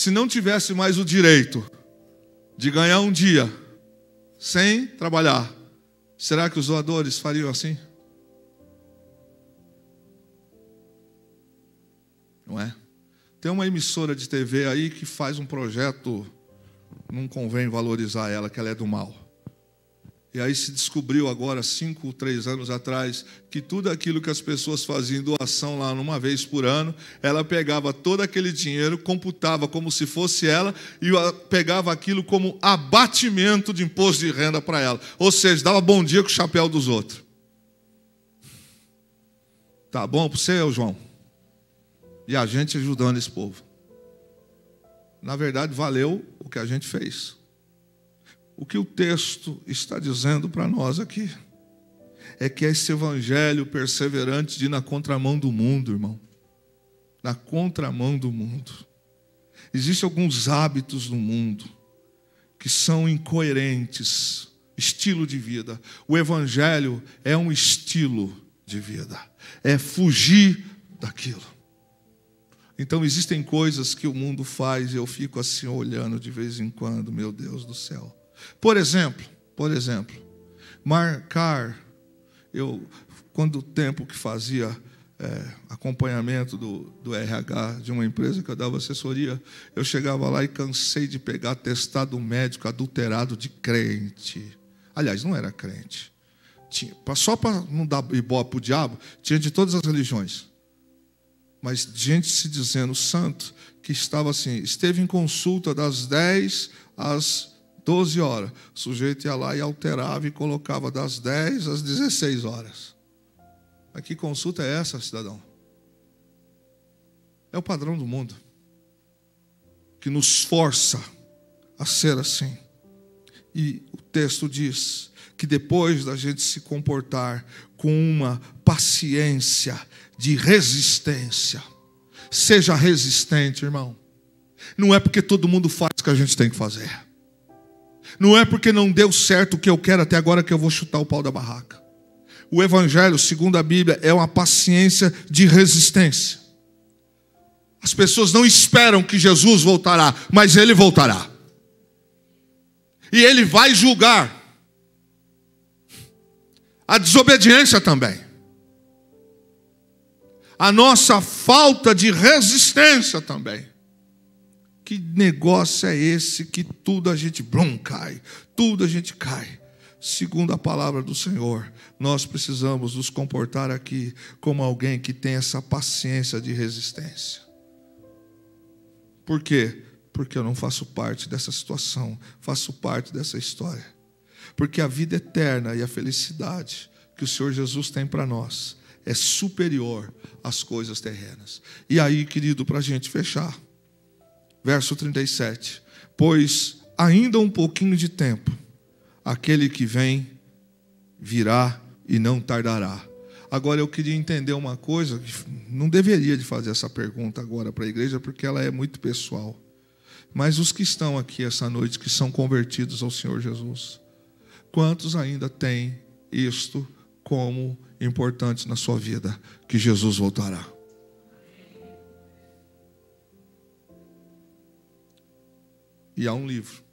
A: se não tivesse mais o direito de ganhar um dia sem trabalhar, será que os doadores fariam assim? Não é? Tem uma emissora de TV aí que faz um projeto, não convém valorizar ela, que ela é do mal. E aí se descobriu agora, 5, 3 anos atrás, que tudo aquilo que as pessoas faziam em doação lá uma vez por ano, ela pegava todo aquele dinheiro, computava como se fosse ela, e pegava aquilo como abatimento de imposto de renda para ela. Ou seja, dava bom dia com o chapéu dos outros. Tá bom para você, João? E a gente ajudando esse povo. Na verdade, valeu o que a gente fez. O que o texto está dizendo para nós aqui é que esse evangelho perseverante de ir na contramão do mundo, irmão. Na contramão do mundo. Existem alguns hábitos no mundo que são incoerentes, estilo de vida. O evangelho é um estilo de vida. É fugir daquilo. Então existem coisas que o mundo faz e eu fico assim olhando de vez em quando, meu Deus do céu. Por exemplo, marcar, quando o tempo que fazia acompanhamento do RH de uma empresa que eu dava assessoria, eu chegava lá e cansei de pegar atestado médico adulterado de crente. Aliás, não era crente. Só para não dar ibope para o diabo, tinha de todas as religiões. Mas gente se dizendo santo, que estava assim, esteve em consulta das 10 às 12 horas. O sujeito ia lá e alterava e colocava das 10 às 16 horas. Mas que consulta é essa, cidadão? É o padrão do mundo, que nos força a ser assim. E o texto diz que depois da gente se comportar com uma paciência de resistência, seja resistente, irmão. Não é porque todo mundo faz o que a gente tem que fazer. Não é porque não deu certo o que eu quero até agora que eu vou chutar o pau da barraca. O evangelho, segundo a Bíblia, é uma paciência de resistência. As pessoas não esperam que Jesus voltará, mas Ele voltará. E Ele vai julgar a desobediência também. A nossa falta de resistência também. Que negócio é esse que tudo a gente cai, tudo a gente cai. Segundo a palavra do Senhor, nós precisamos nos comportar aqui como alguém que tem essa paciência de resistência. Por quê? Porque eu não faço parte dessa situação, faço parte dessa história. Porque a vida eterna e a felicidade que o Senhor Jesus tem para nós é superior às coisas terrenas. E aí, querido, para a gente fechar, verso 37, pois ainda um pouquinho de tempo, aquele que vem virá e não tardará. Agora eu queria entender uma coisa, não deveria de fazer essa pergunta agora para a igreja, porque ela é muito pessoal. Mas os que estão aqui essa noite, que são convertidos ao Senhor Jesus, quantos ainda têm isto como importante na sua vida, que Jesus voltará? E há um livro,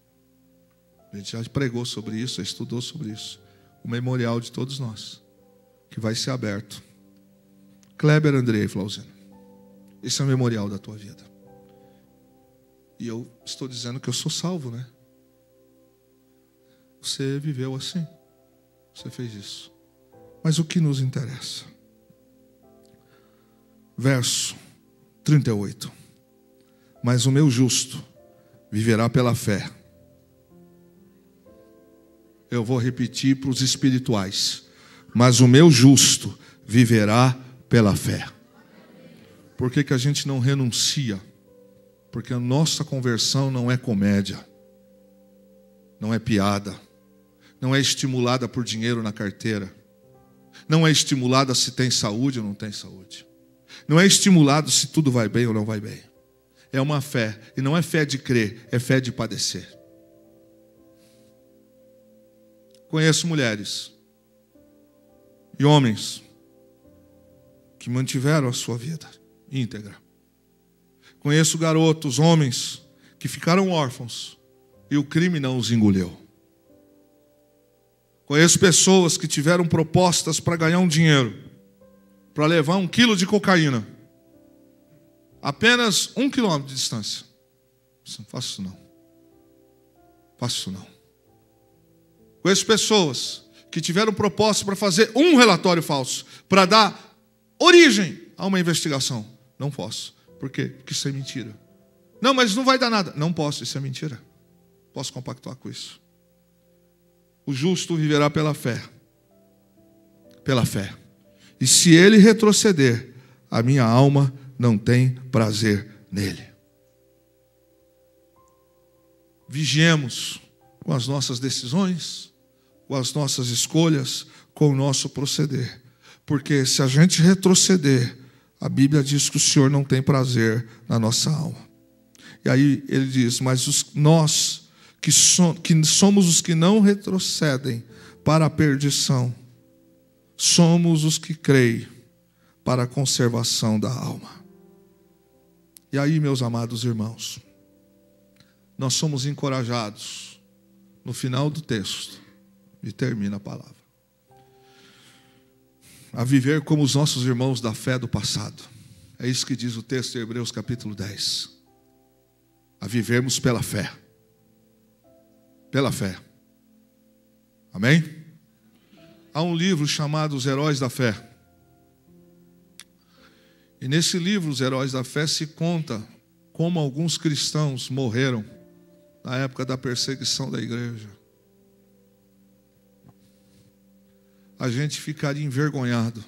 A: a gente já pregou sobre isso, já estudou sobre isso, o memorial de todos nós, que vai ser aberto. Kleber Andrei Flauzino, esse é o memorial da tua vida. E eu estou dizendo que eu sou salvo, né? Você viveu assim, você fez isso. Mas o que nos interessa? Verso 38. Mas o meu justo viverá pela fé. Eu vou repetir para os espirituais. Mas o meu justo viverá pela fé. Por que a gente não renuncia? Porque a nossa conversão não é comédia. Não é piada. Não é estimulada por dinheiro na carteira. Não é estimulada se tem saúde ou não tem saúde. Não é estimulado se tudo vai bem ou não vai bem. É uma fé. E não é fé de crer, é fé de padecer. Conheço mulheres e homens que mantiveram a sua vida íntegra. Conheço garotos, homens que ficaram órfãos e o crime não os engoliu. Conheço pessoas que tiveram propostas para ganhar um dinheiro, para levar 1 quilo de cocaína, apenas 1 quilômetro de distância. Não faço isso não. Faço isso não. Conheço pessoas que tiveram propostas para fazer um relatório falso, para dar origem a uma investigação. Não posso. Por quê? Porque isso é mentira. Não, mas não vai dar nada. Não posso, isso é mentira. Posso compactuar com isso. O justo viverá pela fé. Pela fé. E se ele retroceder, a minha alma não tem prazer nele. Vigiemos com as nossas decisões, com as nossas escolhas, com o nosso proceder. Porque se a gente retroceder, a Bíblia diz que o Senhor não tem prazer na nossa alma. E aí ele diz, mas nós que somos os que não retrocedem para a perdição, somos os que creem para a conservação da alma. E aí, meus amados irmãos, nós somos encorajados no final do texto, e termina a palavra, a viver como os nossos irmãos da fé do passado. É isso que diz o texto de Hebreus capítulo 10. A vivermos pela fé. Pela fé. Amém? Há um livro chamado Os Heróis da Fé. E nesse livro, Os Heróis da Fé, se conta como alguns cristãos morreram na época da perseguição da igreja. A gente ficaria envergonhado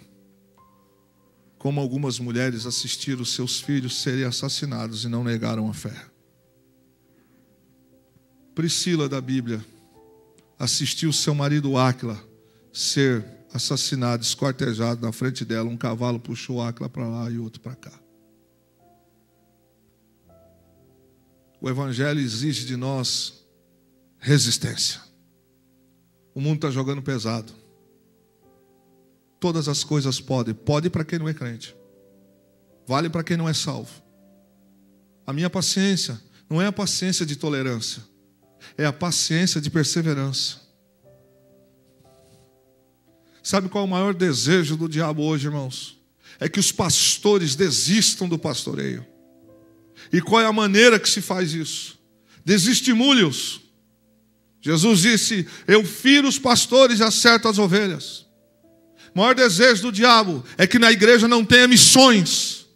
A: como algumas mulheres assistiram os seus filhos serem assassinados e não negaram a fé. Priscila da Bíblia assistiu seu marido Áquila ser assassinado, esquartejado na frente dela. Um cavalo puxou Áquila para lá e outro para cá. O Evangelho exige de nós resistência. O mundo está jogando pesado. Todas as coisas podem. Pode para quem não é crente. Vale para quem não é salvo. A minha paciência não é a paciência de tolerância. É a paciência de perseverança. Sabe qual é o maior desejo do diabo hoje, irmãos? É que os pastores desistam do pastoreio. E qual é a maneira que se faz isso? Desestimule-os. Jesus disse, eu firo os pastores e acerto as ovelhas. O maior desejo do diabo é que na igreja não tenha missões.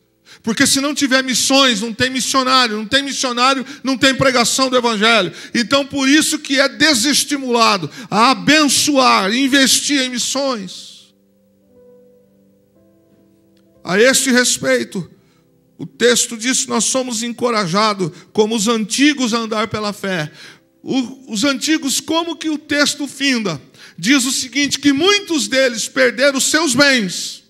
A: Porque se não tiver missões, não tem missionário. Não tem missionário, não tem pregação do Evangelho. Então por isso que é desestimulado a abençoar, investir em missões. A este respeito, o texto diz que nós somos encorajados como os antigos a andar pela fé. Os antigos, como que o texto finda? Diz o seguinte, que muitos deles perderam os seus bens,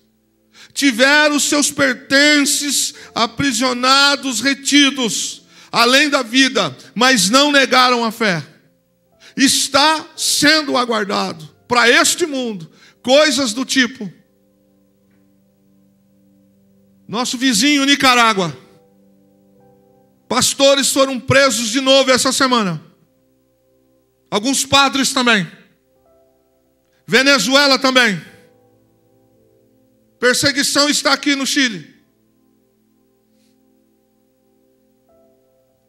A: tiveram os seus pertences aprisionados, retidos, além da vida, mas não negaram a fé. Está sendo aguardado para este mundo coisas do tipo: nosso vizinho Nicarágua, pastores foram presos de novo essa semana. Alguns padres também. Venezuela também. Perseguição está aqui no Chile.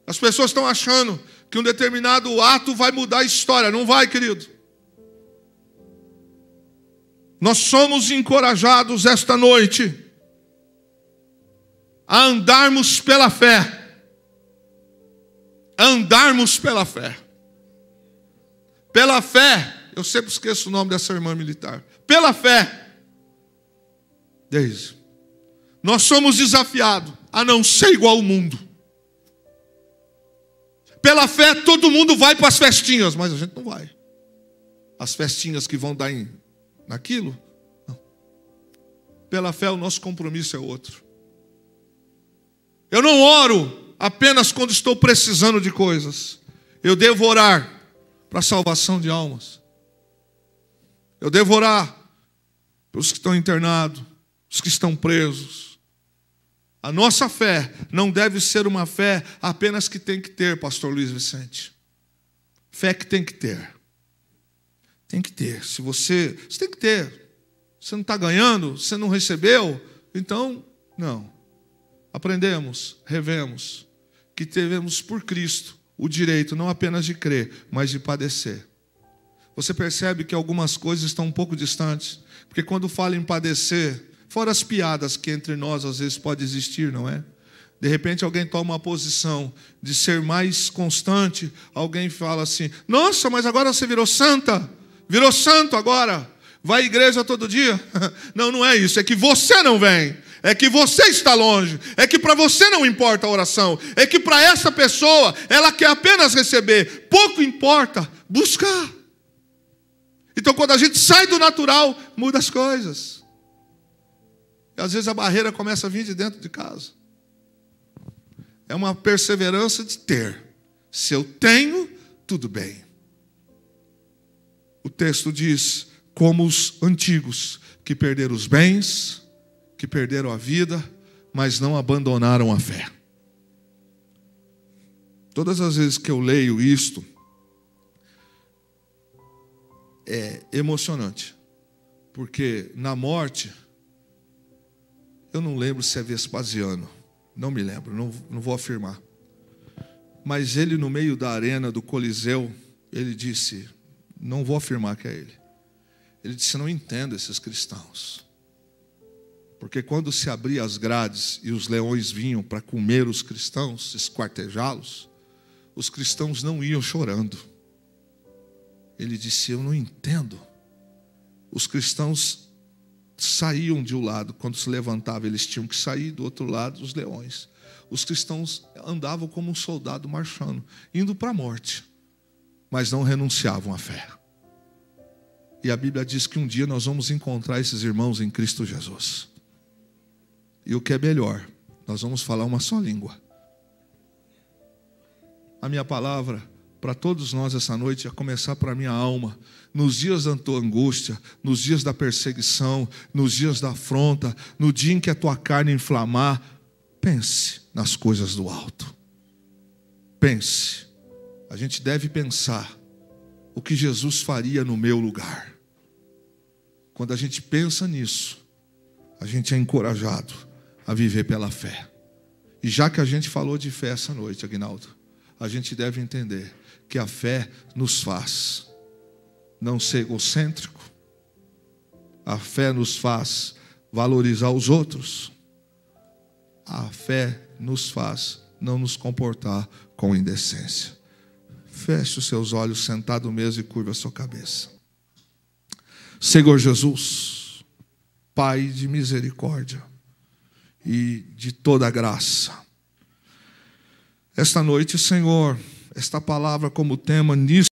A: As pessoas estão achando que um determinado ato vai mudar a história. Não vai, querido. Nós somos encorajados esta noite a andarmos pela fé. Andarmos pela fé. Pela fé, eu sempre esqueço o nome dessa irmã militar. Pela fé, Deise, nós somos desafiados a não ser igual ao mundo. Pela fé, todo mundo vai para as festinhas, mas a gente não vai. As festinhas que vão dar naquilo, não. Pela fé, o nosso compromisso é outro. Eu não oro apenas quando estou precisando de coisas. Eu devo orar para a salvação de almas. Eu devo orar pelos que estão internados, os que estão presos. A nossa fé não deve ser uma fé apenas que tem que ter, pastor Luiz Vicente. Fé que tem que ter. Tem que ter. Você tem que ter. Você não está ganhando, você não recebeu, então, não. Aprendemos, revemos, que devemos por Cristo o direito não apenas de crer, mas de padecer. Você percebe que algumas coisas estão um pouco distantes, porque quando fala em padecer, fora as piadas que entre nós às vezes pode existir, não é? De repente alguém toma uma posição de ser mais constante, alguém fala assim, nossa, mas agora você virou santa, virou santo agora, vai à igreja todo dia? Não, não é isso, é que você não vem, é que você está longe, é que para você não importa a oração, é que para essa pessoa, ela quer apenas receber, pouco importa buscar. Então quando a gente sai do natural, muda as coisas. E às vezes a barreira começa a vir de dentro de casa. É uma perseverança de ter. Se eu tenho, tudo bem. O texto diz, como os antigos, que perderam os bens, que perderam a vida, mas não abandonaram a fé. Todas as vezes que eu leio isto, é emocionante. Porque na morte, eu não lembro se é Vespasiano, não me lembro, não vou afirmar. Mas ele no meio da arena do Coliseu, ele disse, não vou afirmar que é ele. Ele disse, não entendo esses cristãos. Porque quando se abria as grades e os leões vinham para comer os cristãos, esquartejá-los, os cristãos não iam chorando. Ele disse, eu não entendo. Os cristãos saíam de um lado, quando se levantava, eles tinham que sair, do outro lado, os leões. Os cristãos andavam como um soldado marchando, indo para a morte, mas não renunciavam à fé. E a Bíblia diz que um dia nós vamos encontrar esses irmãos em Cristo Jesus. E o que é melhor, nós vamos falar uma só língua. A minha palavra para todos nós essa noite, a começar para a minha alma, nos dias da tua angústia, nos dias da perseguição, nos dias da afronta, no dia em que a tua carne inflamar, pense nas coisas do alto. Pense. A gente deve pensar o que Jesus faria no meu lugar. Quando a gente pensa nisso, a gente é encorajado a viver pela fé. E já que a gente falou de fé essa noite, Aguinaldo, a gente deve entender que a fé nos faz não ser egocêntrico, a fé nos faz valorizar os outros, a fé nos faz não nos comportar com indecência. Feche os seus olhos, sentado mesmo, e curva a sua cabeça. Senhor Jesus, Pai de misericórdia e de toda graça, esta noite, Senhor, esta palavra como tema nisso